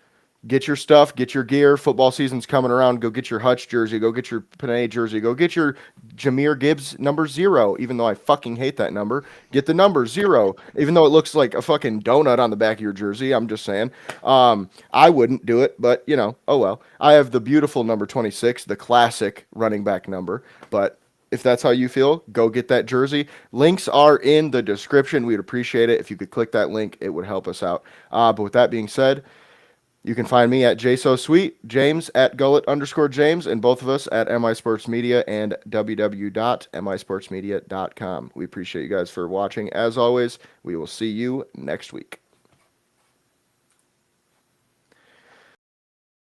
Speaker 1: get your stuff, get your gear. Football season's coming around. Go get your Hutch jersey. Go get your Panay jersey. Go get your Jameer Gibbs number 0, even though I fucking hate that number. Get the number 0, even though it looks like a fucking donut on the back of your jersey. I'm just saying. I wouldn't do it, but, oh well. I have the beautiful number 26, the classic running back number, but if that's how you feel, go get that jersey. Links are in the description. We'd appreciate it if you could click that link. It would help us out. But with that being said, you can find me at JSoSweet, James at Gullet_James, and both of us at MI Sports Media and www.misportsmedia.com. We appreciate you guys for watching. As always, we will see you next week.